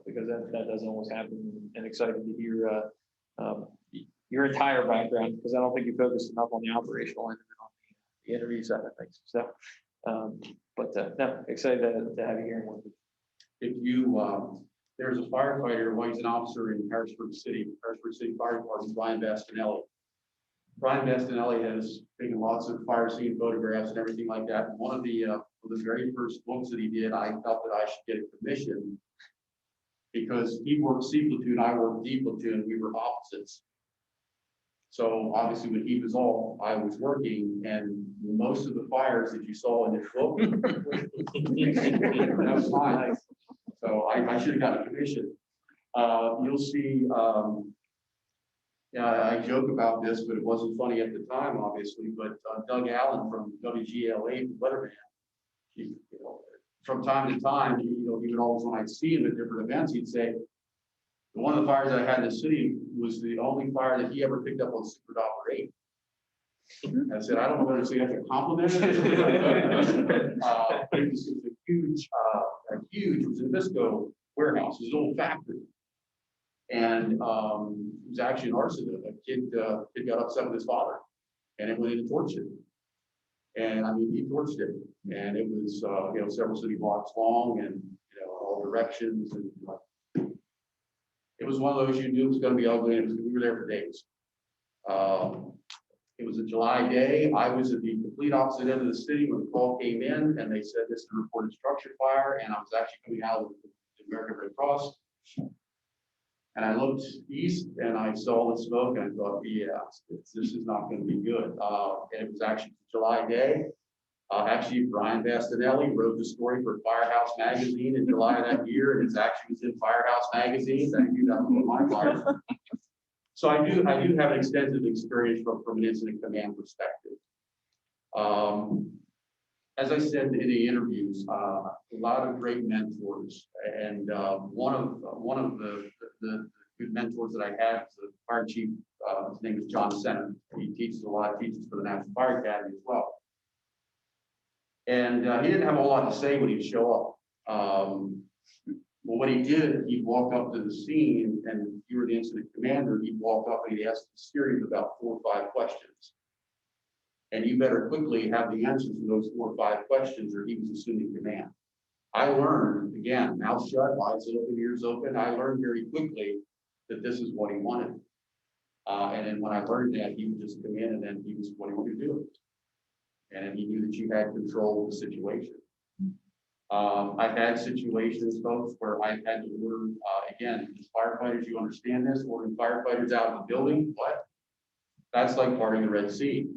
Because that doesn't always happen, and excited to hear your entire background, because I don't think you focused enough on the operational end and on the interview side of things. So, no, excited to have you here and work with you. if you, there's a firefighter, well, he's an officer in Harrisburg City Fire Department, Brian Bastinelli. Brian Bastinelli has taken lots of fire scene photographs and everything like that. And one of the very first books that he did, I felt that I should get a commission because he worked C platoon, I worked D platoon, we were opposites. So obviously when he was off, I was working, and most of the fires that you saw in this book, that was mine. So I should have got a commission. You'll see, yeah, I joke about this, but it wasn't funny at the time, obviously, but Doug Allen from WGLA, Weatherman, you know, from time to time, he would always, when I'd see him at different events, he'd say, one of the fires that I had in the city was the only fire that he ever picked up on Super Doppler 8. I said, I don't know whether to say that's a compliment. But it was a huge, it was a Visco warehouse, it was an old factory. And it was actually an arson. A kid got upset with his father, and it went in and torched it. And I mean, he torched it, and it was several city blocks long, and all directions, and it was one of those you knew it was going to be ugly, and we were there for days. It was a July day. I was at the complete opposite end of the city when the call came in, and they said this is a reported structure fire, and I was actually coming out of the American Red Cross. And I looked east and I saw the smoke, and I thought, yeah, this is not going to be good. And it was actually July day. Actually, Brian Bastinelli wrote the story for Firehouse Magazine in July of that year, and it's actually was in Firehouse Magazine. Thank you, that was one of my fires. So I do have an extensive experience from an incident command perspective. As I said in the interviews, a lot of great mentors, and one of the good mentors that I had is the fire chief. His name is John Senna. He teaches for the National Fire Academy as well. And he didn't have a lot to say when he'd show up. Well, what he did, he'd walk up to the scene, and if you were the incident commander, he'd walk up and he'd ask a series of about 4 or 5 questions. And you better quickly have the answers to those 4 or 5 questions, or he was assuming command. I learned, again, mouth shut, eyes open, ears open. I learned very quickly that this is what he wanted. And then when I learned that, he would just come in, and then he was what he wanted to do. And he knew that you had control of the situation. I've had situations, folks, where I've had to order, again, as firefighters, you understand this, ordering firefighters out of the building, what? That's like parting the Red Sea.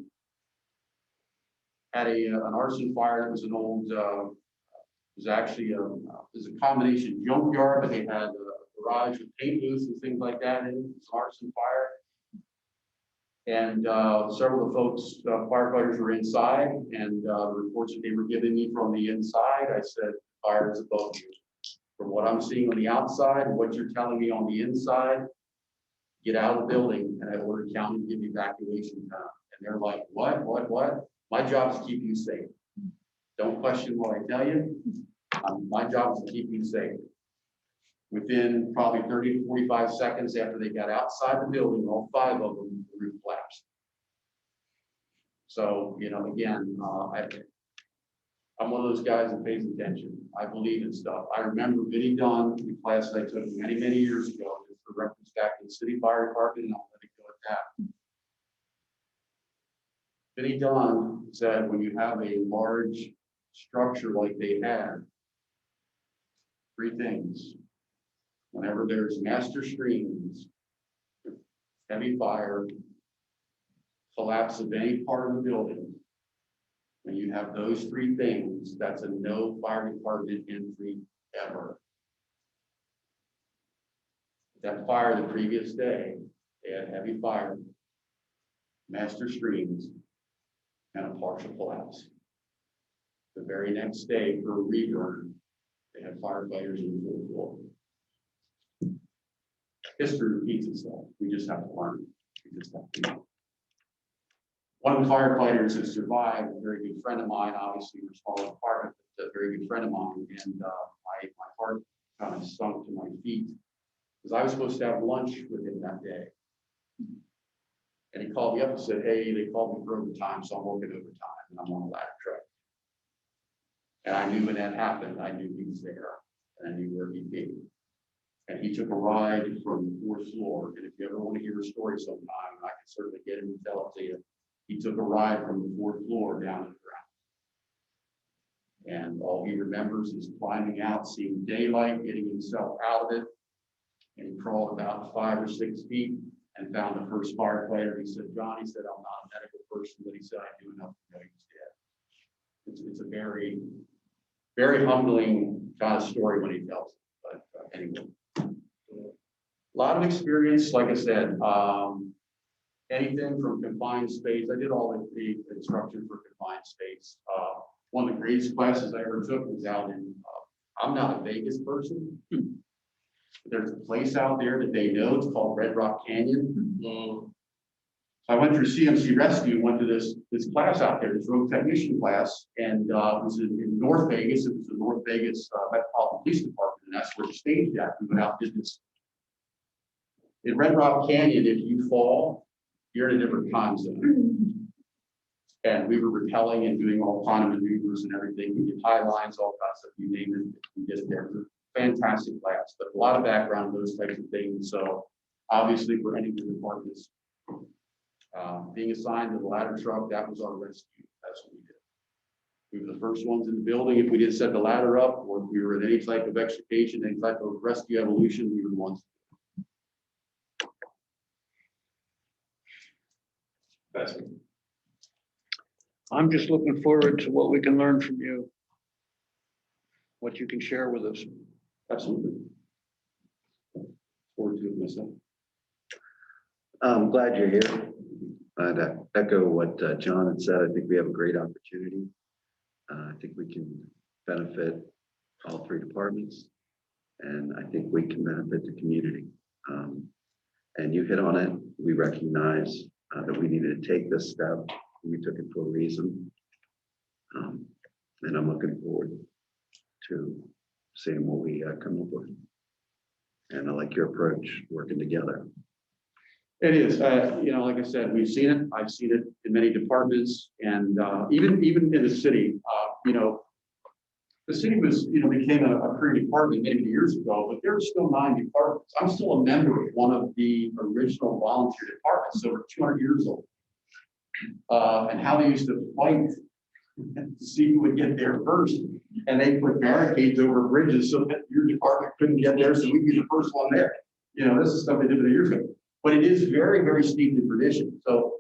Had an arson fire that was an old, it was actually a combination junkyard, but they had a garage with paint booths and things like that in it. It was an arson fire. And several of the folks, firefighters were inside, and the reports that they were giving me from the inside, I said, fire is above you. From what I'm seeing on the outside and what you're telling me on the inside, get out of the building, and I ordered county to give you evacuation time. And they're like, what? My job is to keep you safe. Don't question what I tell you. My job is to keep you safe. Within probably 30 to 45 seconds after they got outside the building, all 5 of them, the roof collapsed. So, you know, again, I'm one of those guys that pays attention. I believe in stuff. I remember Vinnie Dunn, the class that I took many, many years ago, just for reference back to the city fire department, and I'll let it go at that. Vinnie Dunn said, when you have a large structure like they had, 3 things. Whenever there's master streams, heavy fire, collapse of any part of the building, when you have those 3 things, that's a no fire department entry ever. That fire the previous day, they had heavy fire, master streams, and a partial collapse. The very next day for a reburn, they had firefighters in the full floor. History repeats itself. We just have to learn. We just have to. One of the firefighters that survived, a very good friend of mine, obviously we're a small department, but a very good friend of mine, and my heart kind of sunk to my feet because I was supposed to have lunch with him that day. And he called me up and said, hey, they called me for overtime, so I'm working overtime and I'm on a ladder truck. And I knew when that happened, I knew he was there and I knew where he'd be. And he took a ride from the 4th floor. And if you ever want to hear a story sometime, I can certainly get him to tell it to you. He took a ride from the 4th floor down to the ground. And all he remembers is climbing out, seeing daylight, getting himself out of it. And he crawled about 5 or 6 feet and found the first firefighter. He said, John, he said, I'm not a medical person, but he said, I do enough to know he's dead. It's a very, very humbling kind of story when he tells it. But anyway, a lot of experience, like I said, anything from confined space. I did all the instruction for confined space. One of the greatest classes I ever took was out in, I'm not a Vegas person. There's a place out there that they know, it's called Red Rock Canyon. So I went through CMC Rescue, went to this class out there, this road technician class, and it was in North Vegas. It was the North Vegas Metropolitan Police Department, and that's where the stage at. We went out and did this. In Red Rock Canyon, if you fall, you're in a different time zone. And we were rappelling and doing all kind of maneuvers and everything. We did high lines, all kinds of, you name it, we did it there. Fantastic class, but a lot of background, those types of things. So obviously for any of the departments, being assigned to the ladder truck, that was our rescue. That's what we did. We were the first ones in the building. If we didn't set the ladder up, or if we were in any type of extrication, any type of rescue evolution, we were the ones. I'm just looking forward to what we can learn from you. What you can share with us. Absolutely. Forward to it myself. I'm glad you're here. I'd echo what John had said. I think we have a great opportunity. I think we can benefit all 3 departments, and I think we can benefit the community. And you hit on it. We recognize that we needed to take this step. We took it for a reason. And I'm looking forward to seeing what we come up with. And I like your approach, working together. It is, you know, like I said, we've seen it. I've seen it in many departments, and even in the city. You know, the city was, you know, became a career department many years ago, but there are still 9 departments. I'm still a member of one of the original volunteer departments, over 200 years old. And how they used to fight to see who would get there first, and they put barricades over bridges so that your department couldn't get there, so we'd be the first one there. You know, this is stuff they did years ago. But it is very, very steeped in tradition. So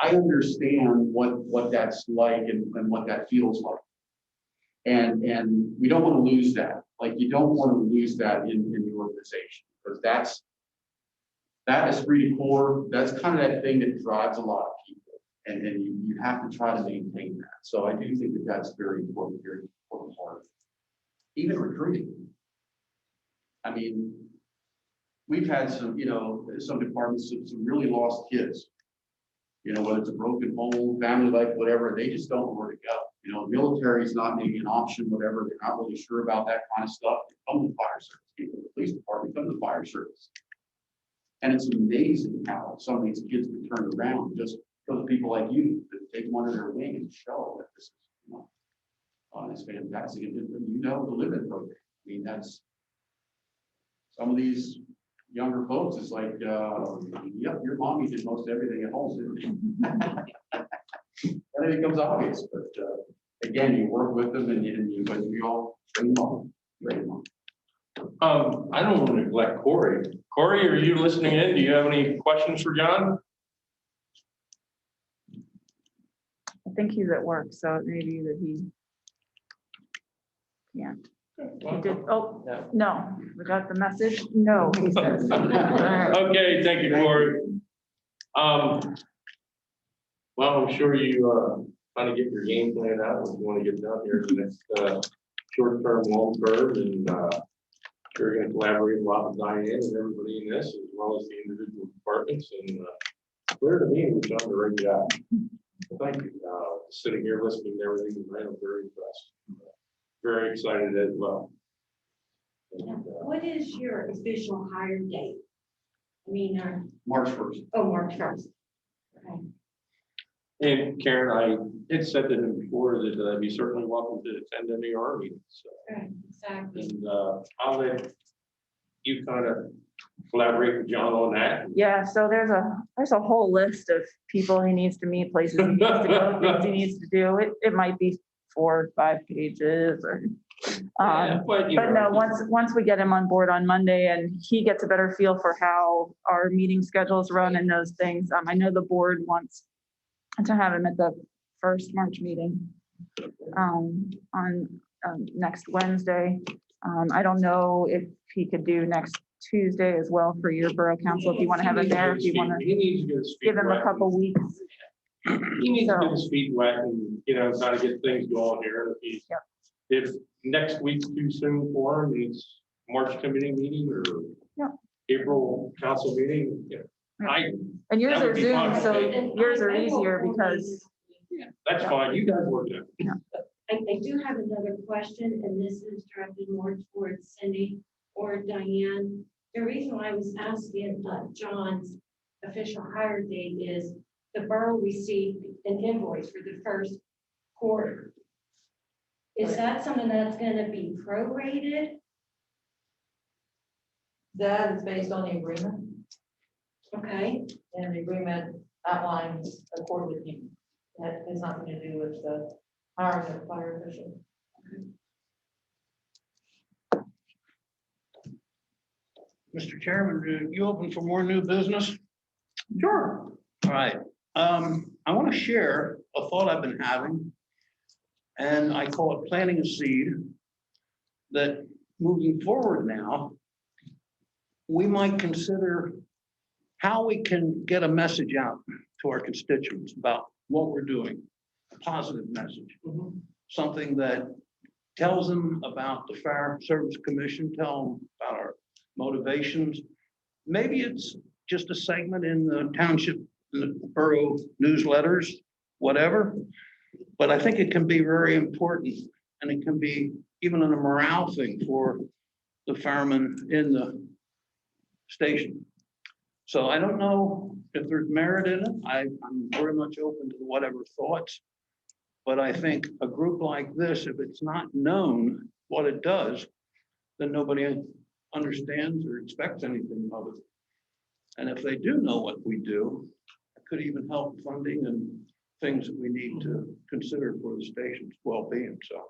I understand what that's like and what that feels like. And we don't want to lose that. Like, you don't want to lose that in the organization, because that esprit de corps, that's kind of that thing that drives a lot of people. And you have to try to maintain that. So I do think that that's very important part. Even recruiting. I mean, we've had some, you know, some departments, some really lost kids. You know, whether it's a broken home, family life, whatever, they just don't know where to go. You know, military is not maybe an option, whatever, they're not really sure about that kind of stuff, they come to the fire service, people, the police department, come to the fire service. And it's amazing how some of these kids can turn around just because of people like you that take them under their wing and show that this is, you know, it's fantastic. And you know, the living program. I mean, that's some of these younger folks. It's like, yep, your mommy did most everything at home, didn't she? And then it becomes obvious. But again, you work with them, and but we all bring them up, bring them up. I don't want to neglect Corey. Corey, are you listening in? Do you have any questions for John? I think he's at work, so it may be that he can't. He did, oh, no, we got the message. No, he says. Okay, thank you, Corey. Well, I'm sure you kind of get your game plan out what you want to get done here in the next short term, long term, and you're going to collaborate a lot with Diane and everybody in this, as well as the individual departments, and clear to me, we've done a great job. So thank you. Sitting here listening to everything, I'm very impressed. Very excited as well. And, What is your official hire date? I mean, March 1st. oh, March 1st. Okay. And Karen, I had said to him before that I'd be certainly welcome to attend any of our meetings. So, Right, exactly. and I'll let you kind of collaborate with John on that. Yeah, so there's a whole list of people he needs to meet, places he needs to go, things he needs to do. It might be 4 or 5 pages or. Yeah, but no, once we get him on board on Monday and he gets a better feel for how our meeting schedules run and those things, I know the board wants to have him at the first March meeting on next Wednesday. I don't know if he could do next Tuesday as well for your borough council, if you want to have him there, if you want He needs to get his feet to give him a wet. couple weeks. He needs to So- get his feet wet and, you know, kind of get things going here. Yep. If next week's too soon for him, it's March committee meeting or Yep. April council meeting. Yeah. Yep. And yours That would are be Zoom, fine. so yours are easier because, That's Yeah. fine. You guys work it. I do have another question, and this is directed more towards Cindy or Diane. The reason why I was asking John's official hire date is the borough received an invoice for the first quarter. Is that something that's gonna be prorated? That is based on the agreement, Okay, and the agreement outlines a quarterly payment. That has nothing to do with the hiring of fire official. Mr. Chairman, are you open for more new business? Sure. All right. I want to share a thought I've been having, and I call it planting a seed, that moving forward now, we might consider how we can get a message out to our constituents about what we're doing, a positive message, something that tells them about the Fire Service Commission, tell them about our motivations. Maybe it's just a segment in the township, in the borough newsletters, whatever. But I think it can be very important, and it can be even a morale thing for the firemen in the station. So I don't know if there's merit in it. I'm very much open to whatever thoughts. But I think a group like this, if it's not known what it does, then nobody understands or expects anything of it. And if they do know what we do, it could even help funding and things that we need to consider for the station's well-being. So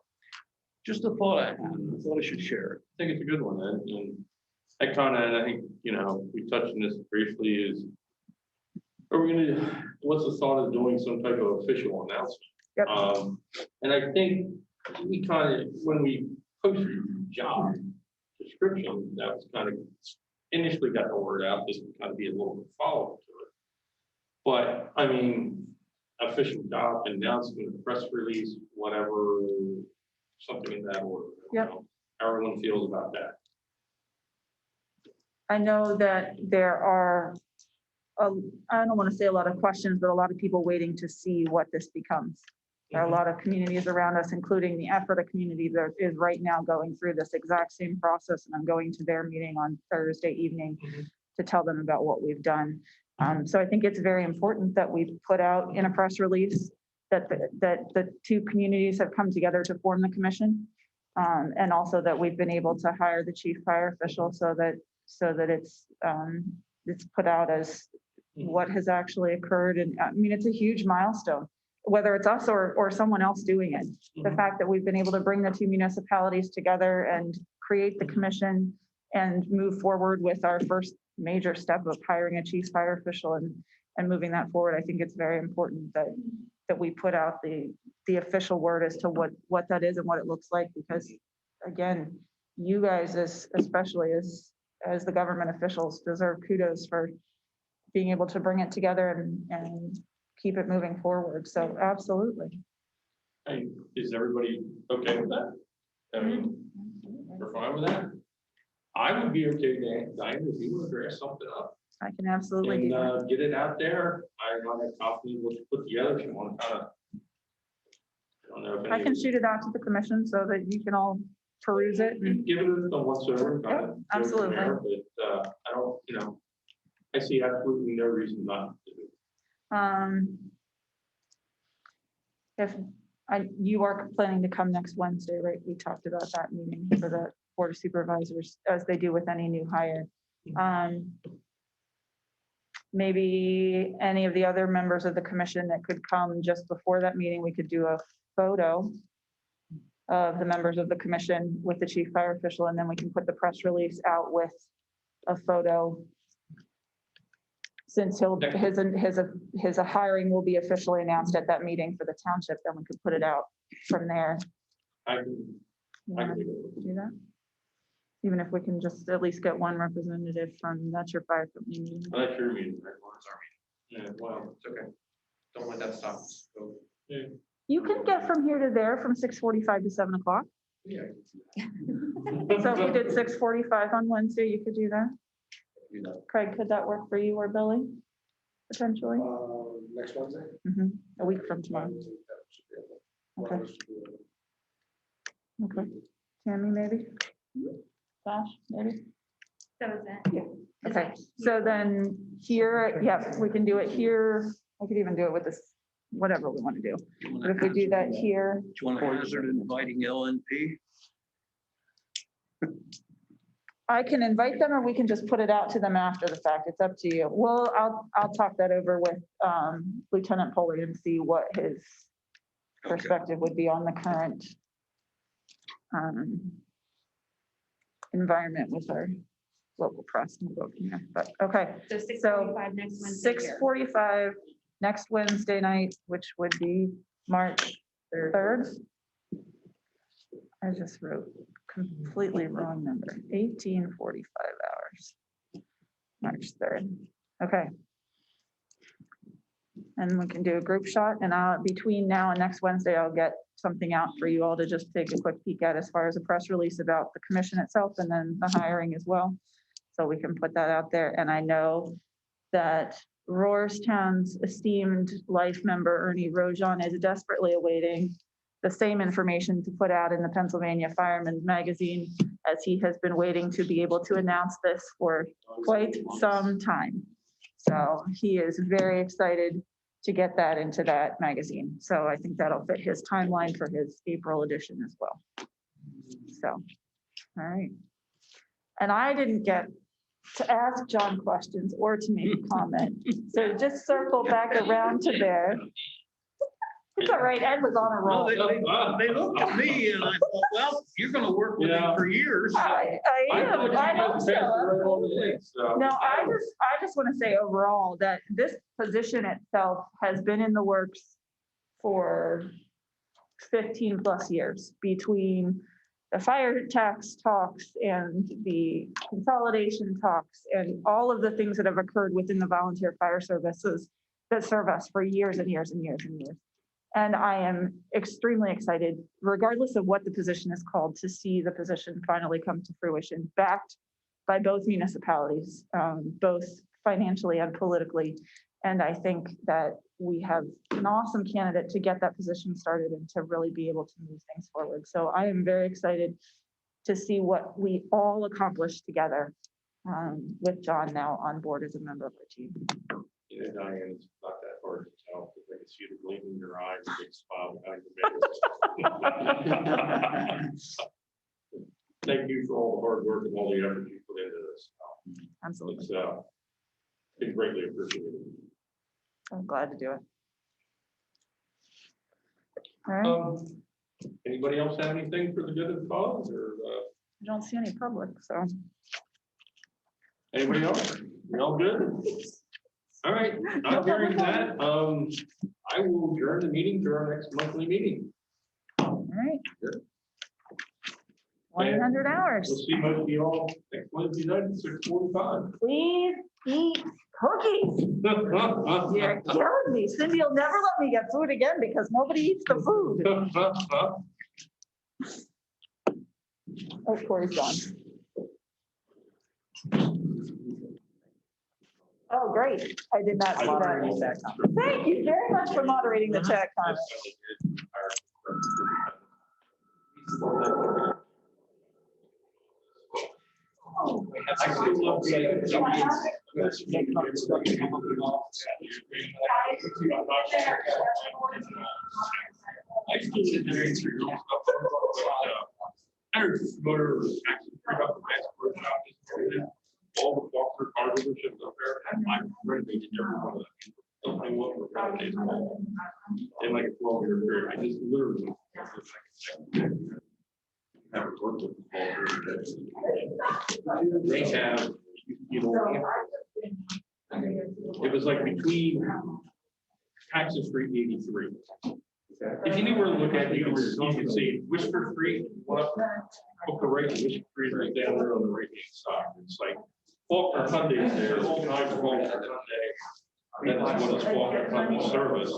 just a thought I had, I thought I should share it. I think it's a good one, Ed. And I kind of, I think, you know, we touched on this briefly is, are we gonna, what's the thought of doing some type of official announcement? Yep. And I think we kind of, when we posted job description, that was kind of initially got the word out, this would kind of be a little bit follow-up to it. But I mean, official job announcement, press release, whatever, something in that order. I don't Yep. know how everyone feels about that. I know that there are, I don't want to say a lot of questions, but a lot of people waiting to see what this becomes. There are a lot of communities around us, including the Ephrata community that is right now going through this exact same process. And I'm going to their meeting on Thursday evening to tell them about what we've done. So I think it's very important that we put out in a press release that the two communities have come together to form the commission. And also that we've been able to hire the chief fire official so that it's put out as what has actually occurred. And I mean, it's a huge milestone, whether it's us or someone else doing it. The fact that we've been able to bring the two municipalities together and create the commission and move forward with our first major step of hiring a chief fire official and moving that forward, I think it's very important that we put out the official word as to what that is and what it looks like, because again, you guys especially as the government officials deserve kudos for being able to bring it together and keep it moving forward. So absolutely. Hey, is everybody okay with that? I mean, we're fine with that? I would be okay, Diane, if you would dress something up I can absolutely do that. and get it out there. I'm not confident what you put together if you want to kind of. I don't know if I can shoot it out to the commission so that you can all peruse it. And give it a once over. Yep, absolutely. But I don't, I see absolutely no reason not to do it. If you are planning to come next Wednesday, right? We talked about that meeting for the Board of Supervisors, as they do with any new hire. Maybe any of the other members of the commission that could come just before that meeting, we could do a photo of the members of the commission with the chief fire official, and then we can put the press release out with a photo. Since his hiring will be officially announced at that meeting for the township, then we could put it out from there. I You wanna do that? Even if we can just at least get one representative from, that's your fire company meeting. that's your meeting, right? Well, it's our meeting. Yeah, well, It's okay. Don't let that stop us. Go. yeah. You can get from here to there from 6:45 to 7 o'clock. Yeah. So if we did 6:45 on Wednesday, you could do that. Do that. Craig, could that work for you or Billy? Potentially? Next Wednesday? A week from tomorrow. Okay. Okay. Tammy, maybe? Josh, maybe? So is that? Okay, so then here, yeah, we can do it here. I could even do it with this, whatever we want to do. But if we do that here, Do you want to hazard inviting LNP? I can invite them or we can just put it out to them after the fact. It's up to you. Well, I'll talk that over with Lieutenant Poley and see what his perspective would be on the current environment with our local press and we'll go from there. But okay, So 6:45 next Wednesday. here. 6:45 next Wednesday night, which would be March 3rd. I just wrote completely wrong number, 18:45 hours. March 3rd. Okay. And we can do a group shot and between now and next Wednesday, I'll get something out for you all to just take a quick peek at as far as a press release about the commission itself and then the hiring as well. So we can put that out there. And I know that Roarstown's esteemed life member, Ernie Rojan, is desperately awaiting the same information to put out in the Pennsylvania Fireman's Magazine, as he has been waiting to be able to announce this for quite some time. So he is very excited to get that into that magazine. So I think that'll fit his timeline for his April edition as well. So, all right. And I didn't get to ask John questions or to make a comment. So just circle back around to there. It's all right, Ed was on a roll. They looked at me and I thought, well, you're gonna work with me for years. I am, I hope so. No, I just want to say overall that this position itself has been in the works for 15 plus years between the fire tax talks and the consolidation talks and all of the things that have occurred within the volunteer fire services that serve us for years and years and years and years. And I am extremely excited, regardless of what the position is called, to see the position finally come to fruition, backed by both municipalities, both financially and politically. And I think that we have an awesome candidate to get that position started and to really be able to move things forward. So I am very excited to see what we all accomplish together with John now on board as a member of our team. Yeah, Diane, it's not that hard to tell, because I can see the gleam in your eye, and the big smile behind your face. Thank you for all the hard work and all the effort you put into this. Absolutely. It's greatly appreciated. I'm glad to do it. All right. Anybody else have anything for the good of the cause, or I don't see any public, so. anybody else? We all good? All right, not hearing that, I will adjourn the meeting to our next monthly meeting. All right. Good. 100 We'll hours. see most of you all next Wednesday night at 6:45. Please eat cookies. You're killing me. Cindy will never let me get food again because nobody eats the food. Oh, Corey's gone. Oh, great. I did not see that. Thank you very much for moderating the chat comment. I still love I still sit there and figure out stuff. All the Walker car dealerships up there, and I renovated every one of them. Something what we're proud of. In like a 12-year period, I just literally. Never worked with Walker. They have, you know, it was like between Texas Street and 83. If you knew where to look at, you could see Whisper Street, one up, up the right, Whisper Street right down there on the right hand side. It's like Faulkner Hyundai is there, all kinds of Faulkner Hyundai. Then it's what is Faulkner Hyundai Service,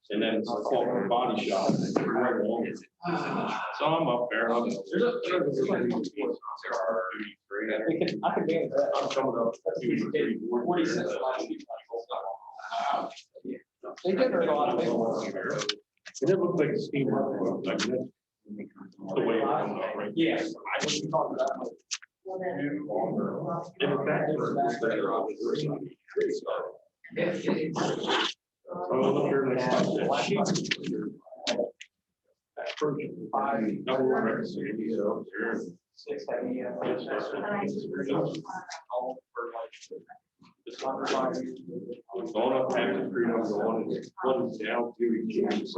and then it's Faulkner Body Shop. Right along. So I'm up there. I'm coming up. They generate a lot of people. And it looked like a steamer. Like the way it comes up, right? Yes. I was talking about. And in fact, it's better off. So I look here and I saw that sheet. That version. Double reconciliation, so there. Going up Hampton Street, I'm going down to GMC.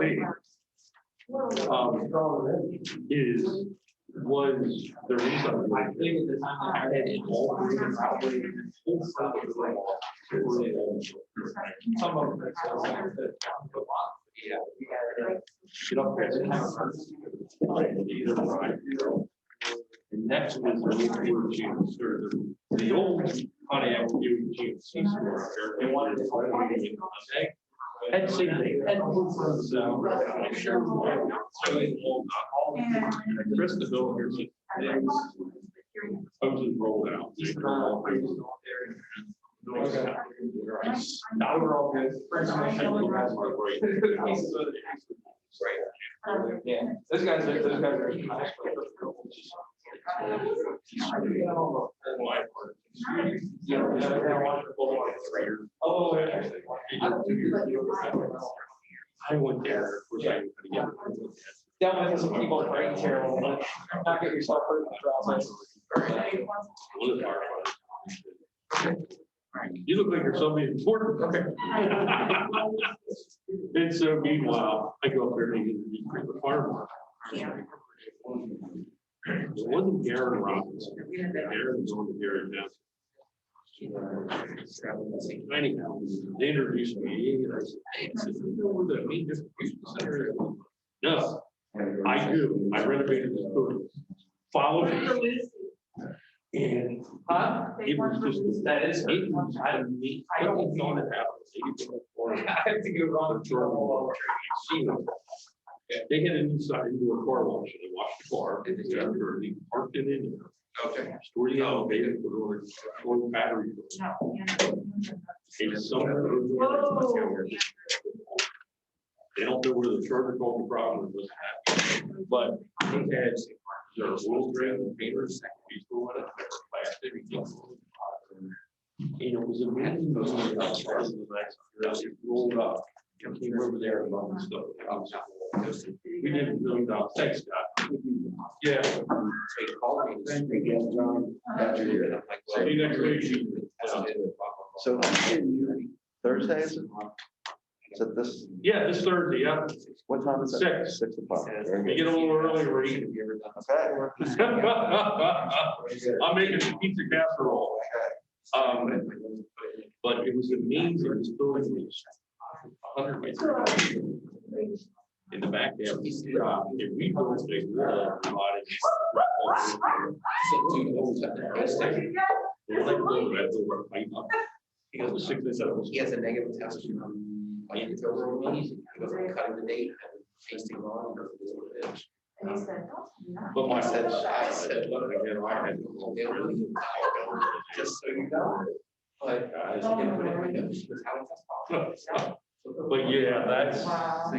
Was the reason I think at the time I had it all. Some of them. Yeah. Get up there. And next was the old Pontiac GMC store. They wanted to. Had seen they had moved from the sure. Chris the bill here said hoses rolled out. Now we're all good. Yeah, those guys are nice. Oh, I went there. Down with some people brain terrible, but not get yourself hurt in the process. You look like you're somebody important. Okay. And so meanwhile, I go up there and the farmer. It wasn't Garen Robinson. Garen was on the Garen now. Anyhow, they introduced me and I said, hey, I said, you know where the main distribution center is? No, I do. I renovated the food. Follow me. And it was just, That is. it was, I don't know it happens. I have to go run the trouble. They had an inside into a car wash and they washed the car and they parked it in. Okay. Store the elevator, put on the battery. It's somewhere. They don't know where the charger called the problem was happening, but he had their roll drain papers, we threw it, plastic. And it was amazing. It rolled up. Came over there and all this stuff. We didn't really know. Thanks, Scott. Yeah. Thank you again, John. See you next week. So Thursday, is it? Is it this, Yeah, this Thursday, yeah. what time is it? 6. 6 o'clock. Very We good. get a little early, Reed. Okay. I'm making some pizza casserole. But it was amazing. This building was 100 by 300. In the back there, we stopped and we built a wall. He goes, 6 and 7. he has a negative test. Like it's over with me. He goes, I'm cutting the date and pasting on. He goes, this is what it is. And he said, "Oh, no." But my I said, look, again, I had just so you know. But I was gonna put it in my notes, that's how it's possible. But yeah, that's, Wow.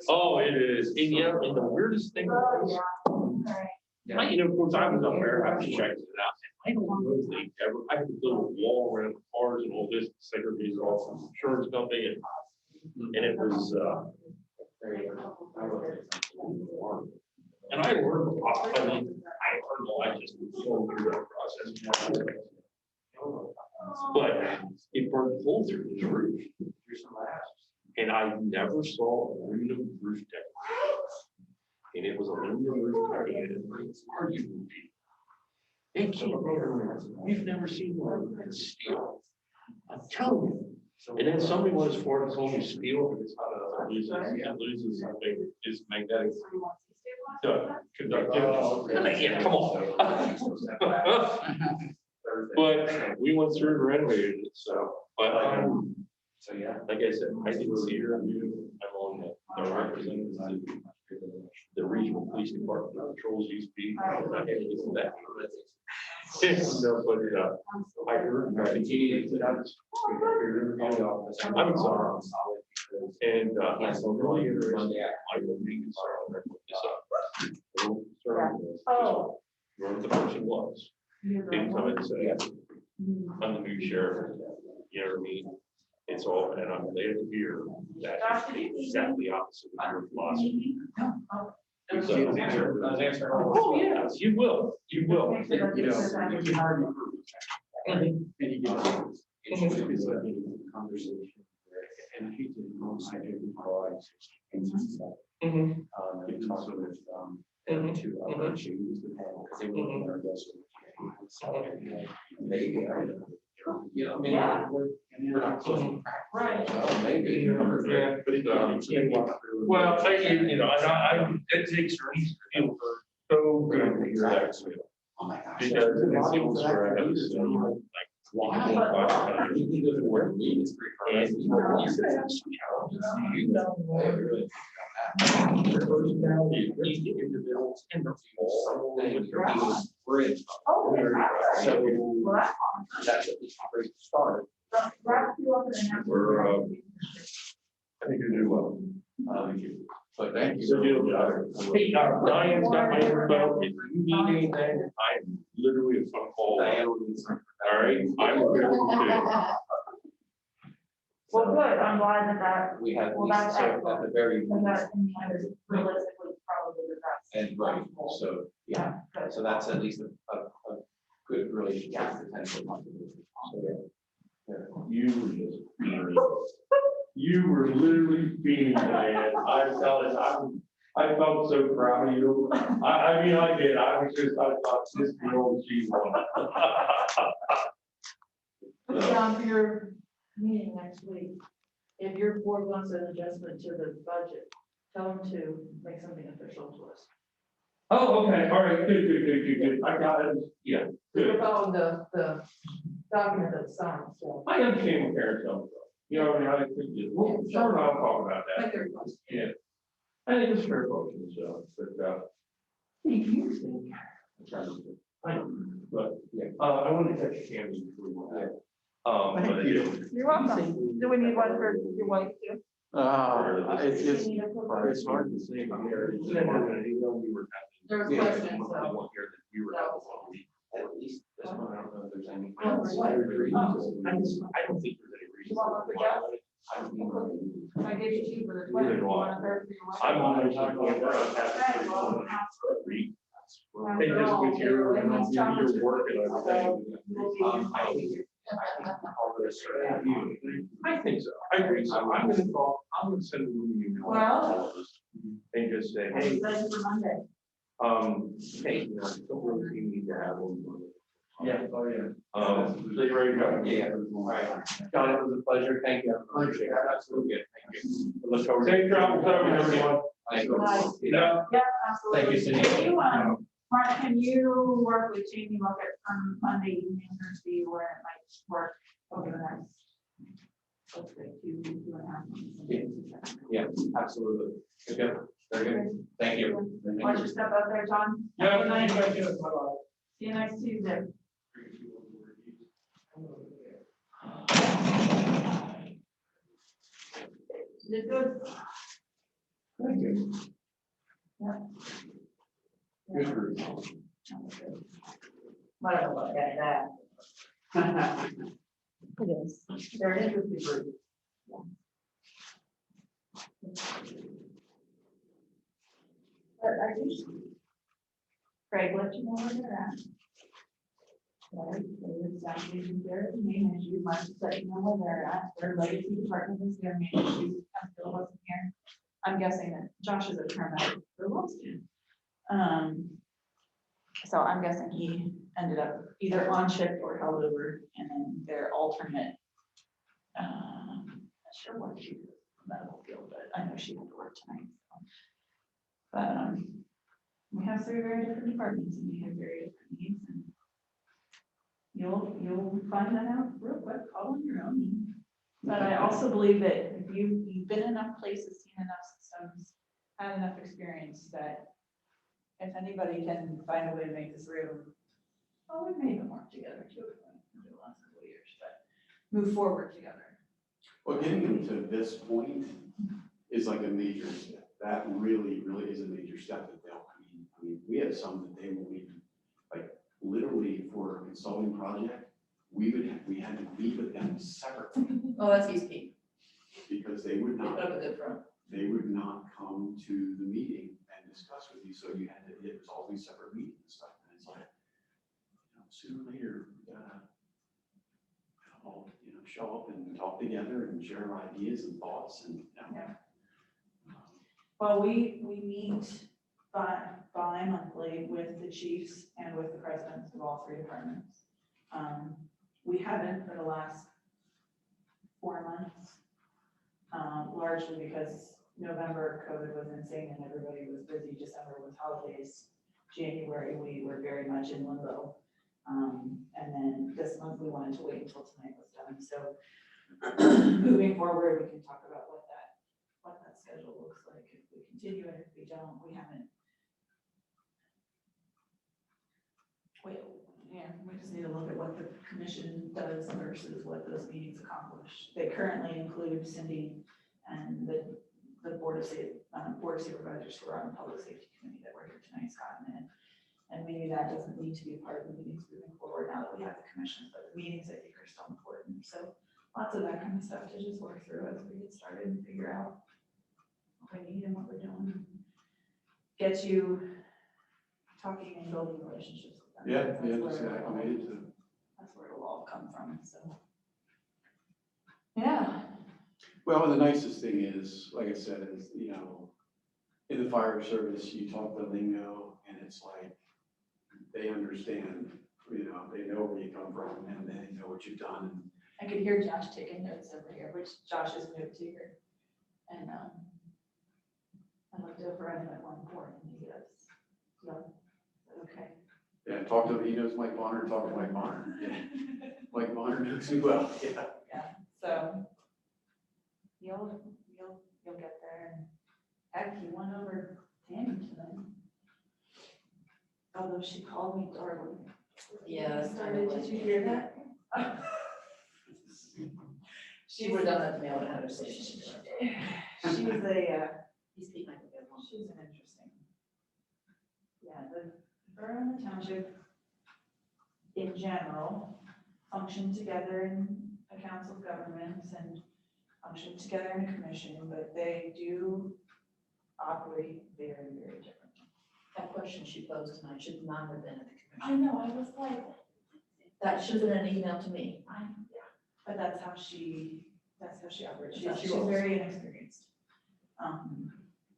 oh, it is. And yeah, and the weirdest thing was, I, of course, I was up there, I was checking it out. I don't know if they ever, I had to build a wall around the cars and all this, segregated off from the insurance company. And it was, and I learned a lot. I mean, I learned a lot just going through that process. But it burned a hole through his roof. And I never saw aluminum roof deck. And it was aluminum roof deck. And it's arguably, they came over, we've never seen one that's steel. I'm telling you. And then somebody was for it, told me steel, but it's not, it loses something, it's magnetic. Conductivity. Yeah, come on. But we went through and renovated it, so, but, So, yeah. like I said, I didn't see her, I'm on the representatives, the regional police department patrols used to be. That. No, but, I heard. I'm sorry. And, I so really interested, I will be concerned this up. Oh. Where the person was, didn't come and say, I'm the new sheriff, you know what I mean? It's all, and I'm glad to hear that it's exactly opposite of your philosophy. Oh, yeah, you will, you will. You know, you hard to prove. And you get it's a conversation. And he did most of it. He talked with two other chiefs that they were in our vessel. Maybe you know, I mean, we're not close. Right. Well, maybe. Yeah, but well, you know, it takes reason to feel so good to hear that. Oh my gosh. Because it's almost where I have to say, like, Why? He doesn't work. It's pretty hard. Oh, So that's at least a great start. We're, I think you're doing well. But thank So you. Hey, Diane's got my info. If you need anything, I'm literally a phone call. All right, I'm available too. well, good, I'm glad that. We have, Well, that's so at excellent. the very, And that, in the end, is realistically probably the best. and right, so, Yeah, good. so that's at least a good relationship potential. You were just, you were literally beaming, Diane. I'm telling you, I felt so proud of you. I mean, I did. I thought this girl, she's one. Put it down for your meeting next week. If your board wants an adjustment to the budget, tell them to make something official to us. Oh, okay, all right, good. I got it. Yeah, We're good. following the document that's signed, so. I understand what Karen's coming from. You know, I think, well, sure, I'll talk about that. Make the request. Yeah. I think it's fair question, so, but, what do you think? But, yeah, I wanted to catch your hand before you went out. Thank you. You're welcome. Do we need one for your wife too? It's hard to say here. There was questions, so. At least this one, I don't know if there's any. Oh, right. I don't think there's any reason. You want one for Jeff? I gave you two for the Neither 20. do You I. want a third for your wife? I'm on the. Hey, just with your work and everything. I think so. I agree. So I'm gonna call, I'm gonna send them an email. Well. And just say, I'm hey, excited for Monday. hey, you know, don't really need to have one. Yeah, oh, yeah. So you ready to go? Yeah. All right. John, it was a pleasure. Thank you. Appreciate it. Absolutely. Thank you. Look forward. Safe travels, everyone. Thank you. Nice. Yeah. Yeah, absolutely. Thank you, Cindy. Can you, Mark, can you work with Jamie, look at Monday evening and see where it might work over the next, let's say, 2.5 months? Yeah, absolutely. Okay, very good. Thank you. Why don't you step up there, John? Yeah. Have a nice- you guys get it. Bye-bye. See you next Tuesday. Did good. Thank you. Yeah. Good group. Might have to look at that. It is. They're an interesting group. But I do. Craig, let you know where they're at. Right, so it's actually there, main issue, Mark, just let you know where they're at, their legacy department is their main issue, Hempfield wasn't here. I'm guessing that Josh is a paramedic for Wilson. So I'm guessing he ended up either on shift or held over, and then their alternate. Not sure what she did in the medical field, but I know she had to work tonight. So. But we have 3 very different departments and we have very different needs, and you'll find that out real quick, all on your own. But I also believe that if you've been in enough places, seen enough systems, had enough experience, that if anybody can find a way to make this room, well, we may even work together too, over the last couple of years, but move forward together. Well, getting them to this point is like a major step. That really, really is a major step that they'll, I mean, we have some that they won't even, like, literally for a consulting project, we had to meet with them separately Oh, that's easy. because they would not, Put up a good front. they would not come to the meeting and discuss with you. So you had to, it was always separate meetings and stuff. And it's like, you know, sooner or later, we gotta all, you know, show up and talk together and share our ideas and thoughts and, you know. Yeah. Well, we meet bi-monthly with the chiefs and with the presidents of all 3 departments. We haven't for the last 4 months, largely because November COVID was insane and everybody was busy. December was holidays. January, we were very much in limbo. And then this month, we wanted to wait until tonight was done. So moving forward, we can talk about what that schedule looks like. If we continue and if we don't, we haven't. We just need to look at what the commission does versus what those meetings accomplish. They currently include Cindy and the board of supervisors who are on the public safety committee that were here tonight, Scott and Ed. And maybe that doesn't need to be part of the meetings moving forward now that we have the commission, but the meetings I think are still important. So lots of that kind of stuff to just work through as we get started and figure out what we need and what we're doing. Get you talking and building relationships with them. Yeah, That's yeah, where just it all- acclimated to. That's where it'll all come from, so. Yeah. Well, and the nicest thing is, like I said, is, you know, in the fire service, you talk the lingo and it's like, they understand, you know, they know where you come from and they know what you've done. I could hear Josh taking notes over here, which Josh is new to here. And, I looked over at him at one point and he goes, so, okay. Yeah, talk to him, he knows Mike Bonner, talk to Mike Bonner. Yeah. Mike Bonner knows you well, yeah. Yeah, so you'll get there, and heck, you won over Tammy tonight. although she called me darling. Yeah. Started, did you hear that? She would have done that to me, I would have had her say. She's a, You speak like a good one. she's an interesting. Yeah, the borough and the township in general function together in a council of governments and function together in a commission, but they do operate very, very differently. That question she posed tonight should not have been at the I commission. know, I was like, That should have been an email to me. but that's how she operates. That's how she She's rolls. very inexperienced.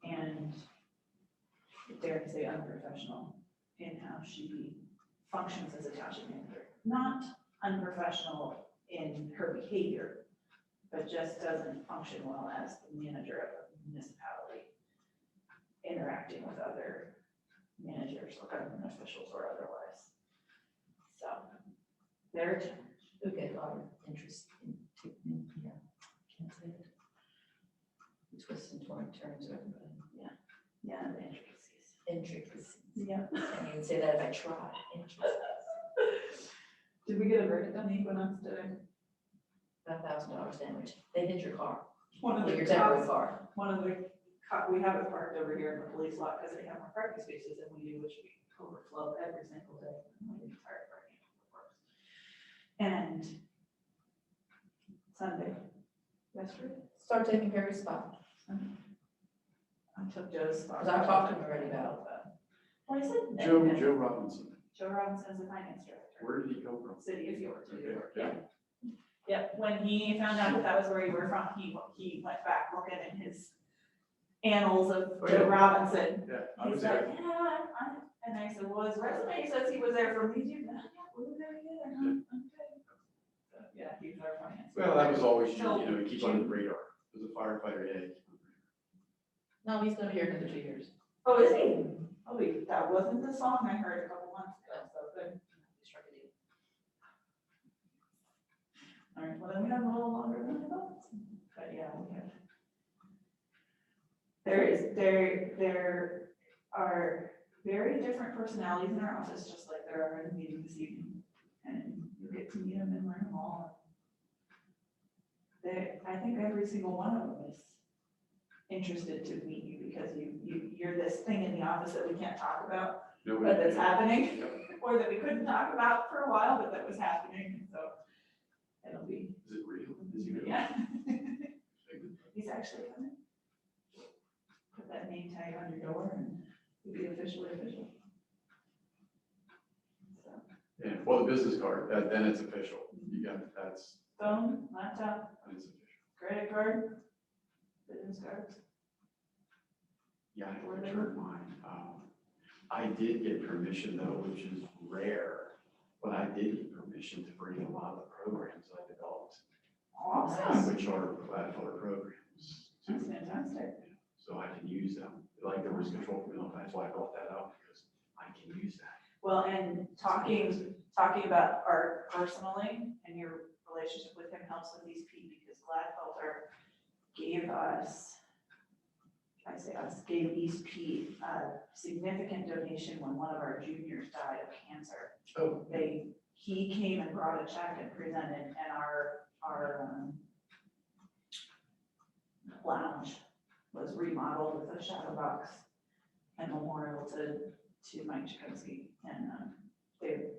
And dare I say unprofessional in how she functions as a township manager. Not unprofessional in her behavior, but just doesn't function well as the manager of a municipality, interacting with other managers or government officials or otherwise. So, they're, Who get a lot of interest in, yeah, can't say it. Twists and turns everybody. yeah, the intricacies. Intricacies. Yeah. I can't even say that if I tried. Intricacies. Did we get a verdict on the Equinox today? $1,000 damage. They hit your car. One of Well, the your temporary cops, car. we have it parked over here in the police lot because they have more parking spaces than we do, which we overflow every single day. I'm really tired of parking. And Sunday, yesterday, Start taking care of your spot. I took Joe's spot. Because I've talked to him already about Well, I said. Joe Robinson, Joe Robinson is the finance director. where did he come from? City of York, New Okay, York, yeah. yeah. Yep, when he found out that that was where you were from, he went back looking in his annals of Oh, Joe yeah. Robinson. Yeah, I He's was like, there. yeah, and I said, well, his resume says he was there from Legion. Yeah, we were there together, huh? Okay. So, yeah, he's our finance. Well, that was always, So- you keep on the radar. As a firefighter, yeah. you keep on the radar. No, he's gonna be here another 2 years. Oh, is he? Oh, wait, that wasn't the song I heard a couple months ago, so good. He struck a deal. All right, well, then we have a little longer than I thought, but yeah, we have. There are very different personalities in our office, just like there are in the meeting this evening. And you get to meet them and learn them all. I think every single one of them is interested to meet you because you're this thing in the office that we can't talk about, but that's happening. Yep. Or that we couldn't talk about for a while, but that was happening, so it'll be, Is it real? Is he real? yeah. He's actually coming. Put that name tag on your door and you'll be officially official. So, Yeah, well, the business card, then it's official. You got, that's phone, laptop, official. credit card, business cards. Yeah, I returned mine. I did get permission though, which is rare, but I did get permission to bring a lot of the programs I developed, Awesome. which are Gladfelder programs. That's fantastic. So I can use them, like the risk control, that's why I brought that up, because I can use that. Well, and talking about art personally and your relationship with him helps with East Pete because Gladfelder gave us, gave East Pete a significant donation when one of our juniors died of cancer. Oh. He came and brought a check and presented, and our lounge was remodeled with a shadow box and memorial to Mike Chikowski. And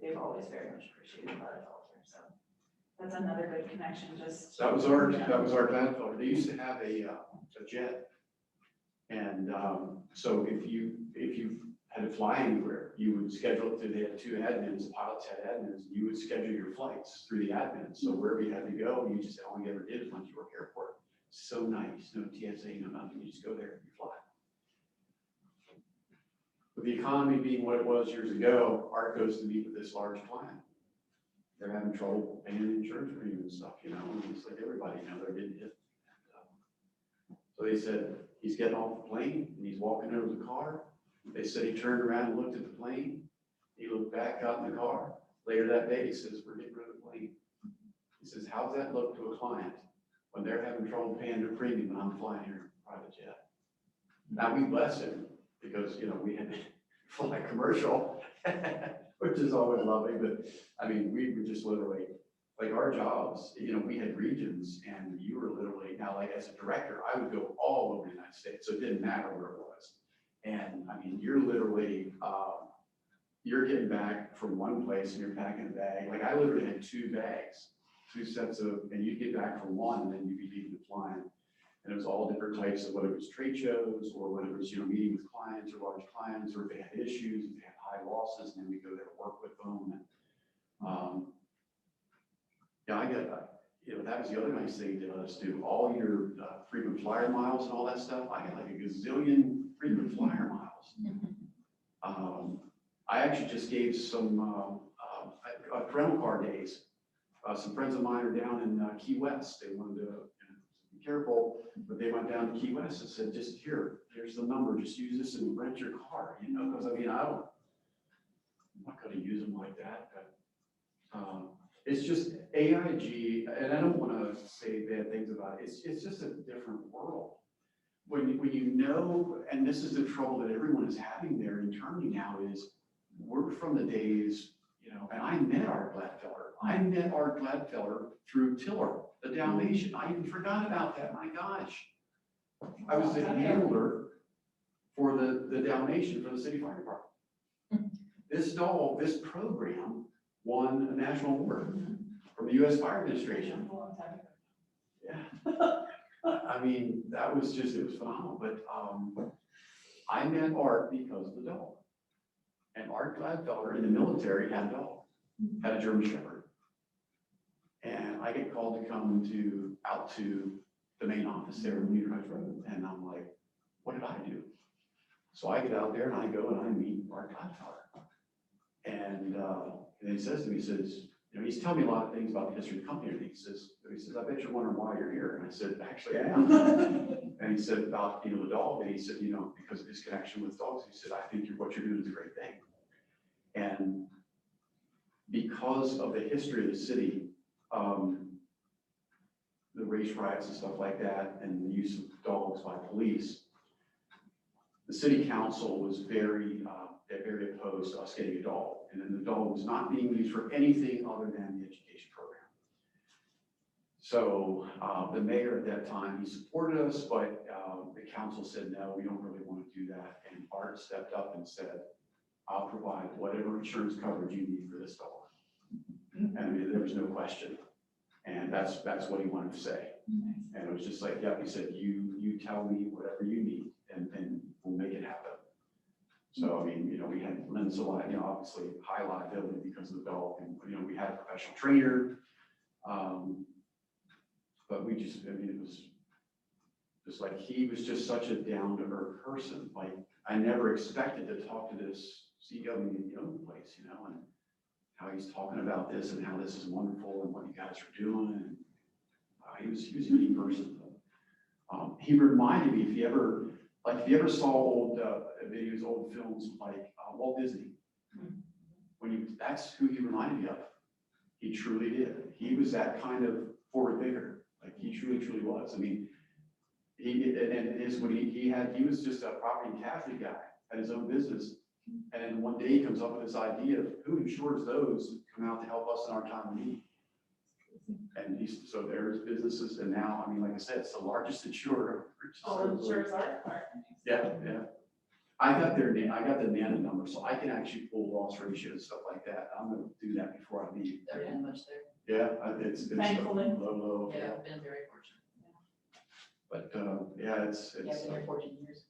they've always very much appreciated Gladfelder, so that's another good connection, just. That was our Gladfelder. They used to have a jet. And so if you had to fly anywhere, you would schedule it. They had two admins, the pilots had admins. You would schedule your flights through the admins. So wherever you had to go, you just, all you ever did is went to York Airport. So nice, no TSA, no nothing. You just go there and you fly. With the economy being what it was years ago, Art goes to meet with this large client. They're having trouble paying insurance premium and stuff, and it's like everybody, they're getting hit. So they said, he's getting off the plane and he's walking over the car. They said he turned around and looked at the plane. He looked back out in the car. Later that day, he says, we're getting rid of the plane. He says, how's that look to a client when they're having trouble paying their premium and I'm flying here in a private jet? Now we bless him because, we had to fly commercial which is always lovely, but I mean, we were just literally, like our jobs, you know, we had regions and you were literally, now like as a director, I would go all over the United States, so it didn't matter where it was. And I mean, you're literally, you're getting back from one place and you're packing a bag. Like I literally had 2 bags, 2 sets of, and you'd get back from one and then you'd be leaving the flying. And it was all different types of, whether it was trade shows or whether it was, you know, meeting with clients or large clients, or if they had issues, if they had high losses, and then we go there to work with them. And, yeah, I got, you know, that was the other nice thing to let us do. All your frequent flyer miles and all that stuff. I had like a gazillion frequent flyer miles. I actually just gave some rental car days. Some friends of mine are down in Key West. They wanted to, you know, be careful, but they went down to Key West and said, just here's the number. Just use this and rent your car. You know, because I mean, I'm not going to use them like that. But, it's just AIG, and I don't want to say bad things about it. It's just a different world. When you know, and this is the trouble that everyone is having there internally now, is we're from the days, you know, and I met Art Gladfeller. I met Art Gladfeller through Tiller, the Dalmatian. I even forgot about that. My gosh. I was the handler for the Dalmatian for the city fire department. This dog, this program, won a national award from the U.S. Fire Administration. Yeah. I mean, that was just, it was phenomenal. But I met Art because of the dog. And Art Gladfeller in the military had a dog, had a German Shepherd. And I get called to come out to the main office there in New York Road. And I'm like, what did I do? So I get out there and I go and I meet Art Gladfeller. And he says to me, he says, you know, he's telling me a lot of things about the history of the company. And he says, I bet you're wondering why you're here. And I said, actually, I am. And he said about, you know, the dog. And he said, you know, because of his connection with dogs, he said, I think what you're doing is a great thing. And because of the history of the city, the race riots and stuff like that, and the use of dogs by police, the city council was very opposed to us getting a dog. And then the dog was not being used for anything other than the education program. So the mayor at that time, he supported us, but the council said, no, we don't really want to do that. And Art stepped up and said, I'll provide whatever insurance coverage you need for this dog. And I mean, there was no question. And that's what he wanted to say. And it was just like, yeah, he said, you tell me whatever you need and we'll make it happen. So, I mean, you know, we had limits of, you know, obviously high liability because of the dog, and, you know, we had a professional trainer. But we just, I mean, it was just like, he was just such a down to earth person. Like, I never expected to talk to this CEO in the own place, you know, and how he's talking about this and how this is wonderful and what you guys are doing. And, he was a unique person. He reminded me, if you ever saw old videos, old films like Walt Disney, that's who he reminded me of. He truly did. He was that kind of forward thinker. Like, he truly was. I mean, he was just a property and casualty guy, had his own business. And one day he comes up with this idea of who insures those who come out to help us in our time of need. And so there's businesses, and now, I mean, like I said, it's the largest insurer. Insurers are. Yeah. I got the NANA number, so I can actually pull loss ratio and stuff like that. I'm gonna do that before I leave. They're pretty much there. Yeah, it's Thankfully. low. Yeah, I've been very fortunate. But, yeah, it's Yeah, I've been here 14 years.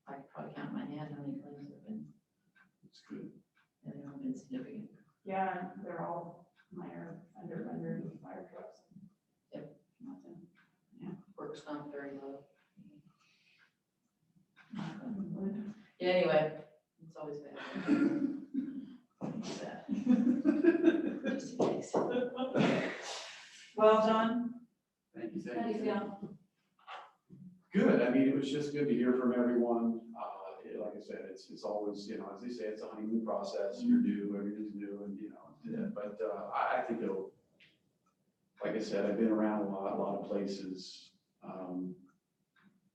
I could probably count in my hand how many claims have been, it's good. and they've all been significant. Yeah, they're all minor under fire trucks. Nothing. Yeah, workers' comp very low. Yeah, anyway, it's always bad. Just in case. Well, John, Thank you. how do you feel? Good. I mean, it was just good to hear from everyone. Like I said, it's always, you know, as they say, it's a honeymoon process. You're new, everything's new, and you know, but I think it'll, like I said, I've been around a lot of places.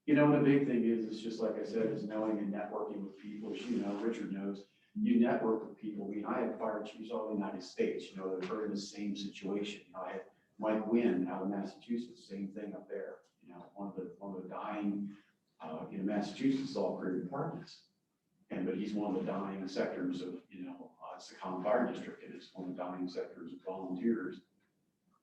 You know, and the big thing is just like I said, is knowing and networking with people. As you know, Richard knows, you network with people. I mean, I had fire chiefs all over the United States, you know, that are in the same situation. You know, I had Mike Wynn out of Massachusetts, same thing up there. You know, one of the dying, Massachusetts, all career departments. But he's one of the dying sectors of, it's the common fire district, and it's one of the dying sectors of volunteers.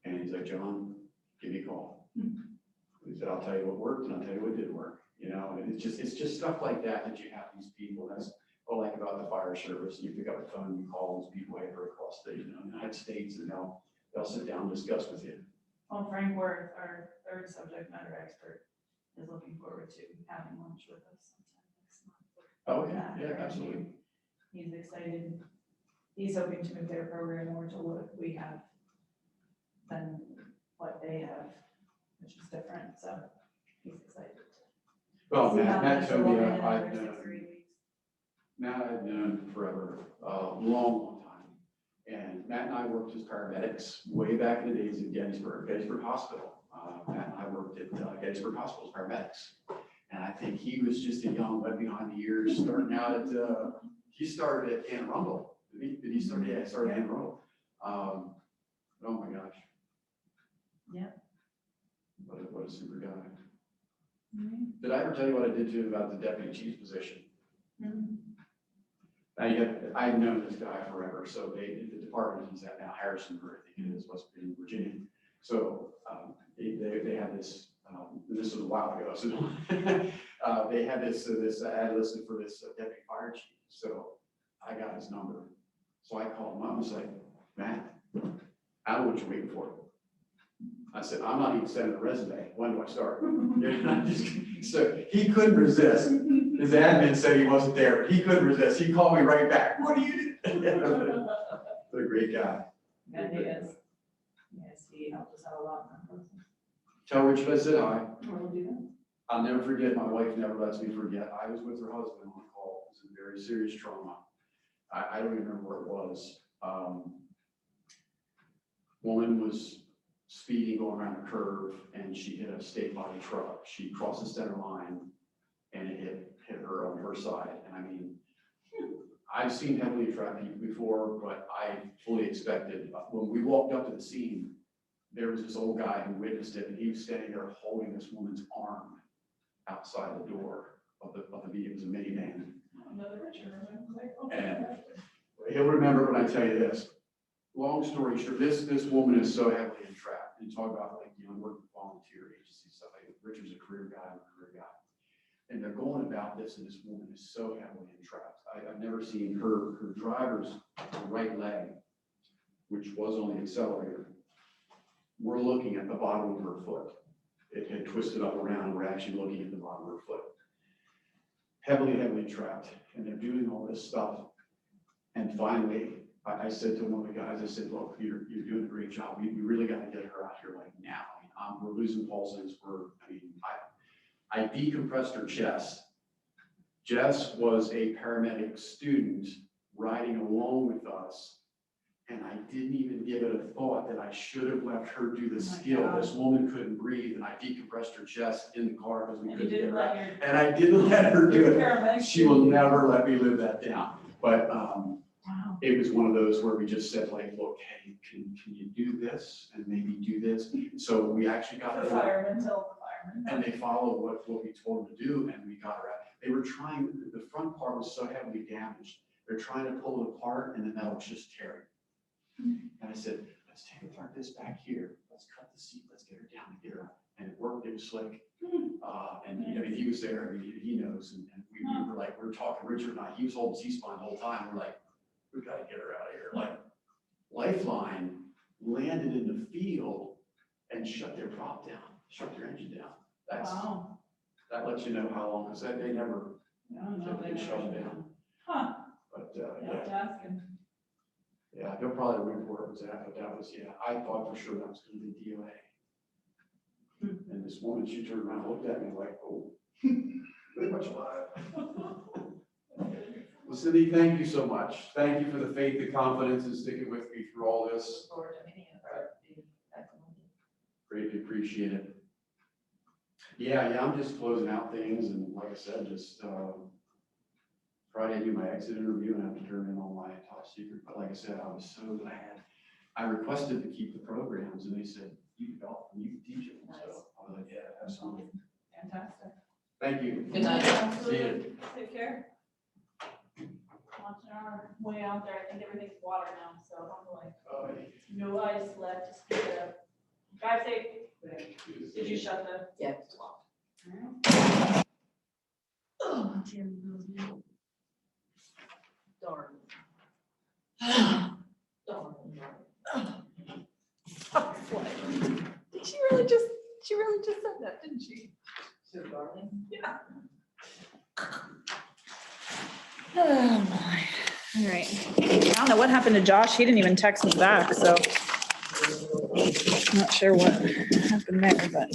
And he's like, John, give me a call. He said, I'll tell you what worked, and I'll tell you what didn't work, and it's just stuff like that that you have these people. That's what I like about the fire service. You pick up the phone, you call these people ever across the United States, and they'll sit down and discuss with you. Well, Frank Worth, our third subject matter expert, is looking forward to having lunch with us sometime next month. Oh, yeah, absolutely. He's excited. He's hoping to move their program more to what we have than what they have, which is different, so he's excited. Well, See how Matt that's told me, going in I've another known, 6 or 8 weeks. Matt I've known forever, long time. And Matt and I worked as paramedics way back in the days at Gettysburg Hospital. Matt and I worked at Gettysburg Hospital as paramedics. And I think he was just a young, wet behind the ears, starting out at, he started at Anne Arundel. Did he start? Yeah, he started at Anne Arundel. Oh my gosh. Yeah. What a super guy. Did I ever tell you what I did to him about the deputy chief's position? I've known this guy forever. So the department he's at now, Harrisonburg, I think it is, must be in Virginia. So they had this, this was a while ago. So they had this ad listed for this deputy fire chief. So I got his number. So I called him up and was like, Matt, I don't know what you're waiting for. I said, I'm not even sending a resume. When do I start? So he couldn't resist. His admin said he wasn't there, but he couldn't resist. He called me right back. What do you do? What a great guy. And he is. Yes, he helped us out a lot. Tell Richard I said hi. We'll do that. I'll never forget. My wife never lets me forget. I was with her husband on call. It was a very serious trauma. I don't even remember where it was. Woman was speeding going around a curve, and she hit a state body truck. She crossed the center line, and it hit her on her side. And I mean, I've seen heavily trapped people before, but I fully expected. When we walked up to the scene, there was this old guy who witnessed it, and he was standing there holding this woman's arm outside the door of the vehicle. It was a minivan. Another Richard. And he'll remember when I tell you this. Long story short, this woman is so heavily entrapped. And talk about working with volunteer agency stuff. Richard's a career guy, I'm a career guy. And they're going about this, and this woman is so heavily entrapped. I've never seen her driver's right leg, which was on the accelerator. We're looking at the bottom of her foot. It had twisted up around. We're actually looking at the bottom of her foot. Heavily trapped. And they're doing all this stuff. And finally, I said to one of the guys, I said, look, you're doing a great job. We really got to get her out here like now. We're losing pulses. I decompressed her chest. Jess was a paramedic student riding along with us. And I didn't even give it a thought that I should have left her do the skill. God. This woman couldn't breathe, and I decompressed her chest in the car because we And you couldn't get didn't her out. let your. And I didn't let her do Your it. paramedic She will student. never let me live that down. But Wow. it was one of those where we just said like, look, hey, can you do this and maybe do this? So we actually got The her out, firemen tell the firemen. and they followed what we told them to do, and we got her out. They were trying, the front part was so heavily damaged. They're trying to pull it apart, and the metal was just tearing. And I said, let's take apart this back here. Let's cut the seat. Let's get her down and get her out. And it worked. It was slick. And I mean, he was there. I mean, he knows. And we were talking, Richard and I, he was holding C-spine the whole time. We're like, we got to get her out of here. Like, Lifeline landed in the field and shut their prop down, shut their engine down. Wow. That lets you know how long, because they never No, they shut shut it it down. Huh. But You have to ask him. yeah, he'll probably report it was that, but that was, I thought for sure that was going to be DOA. And this woman, she turned around, and looked at me like, oh, very much alive. Well, Cindy, thank you so much. Thank you for the faith, the confidence, and sticking with me through all this. Look forward to meeting you. Excellent. Greatly appreciate it. Yeah, I'm just closing out things, and like I said, just trying Friday I do my exit interview and I have to turn in all my top secret, but like I said, I was so glad. I requested to keep the programs and they said, you develop, them, you can teach it. So I was like, yeah, absolutely. Fantastic. Thank you. Good night. See you. Take care. Watching our way out there, I think everything's water now, so hopefully Oh, no ice left to speak of. Drive safe. Did you shut the? Yeah. Oh, Jerry knows me. Darn. Darn. Did she really just said that, didn't she? So darling. Yeah. Oh, my. All right. I don't know what happened to Josh. He didn't even text me back, so. Not sure what happened there, but.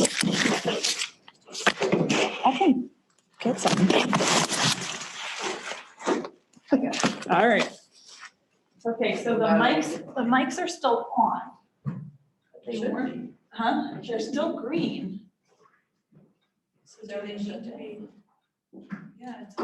I can get something. All right. Okay, so the mics are still on. They weren't, huh? They're still green. So do they need to be? Yeah, it's.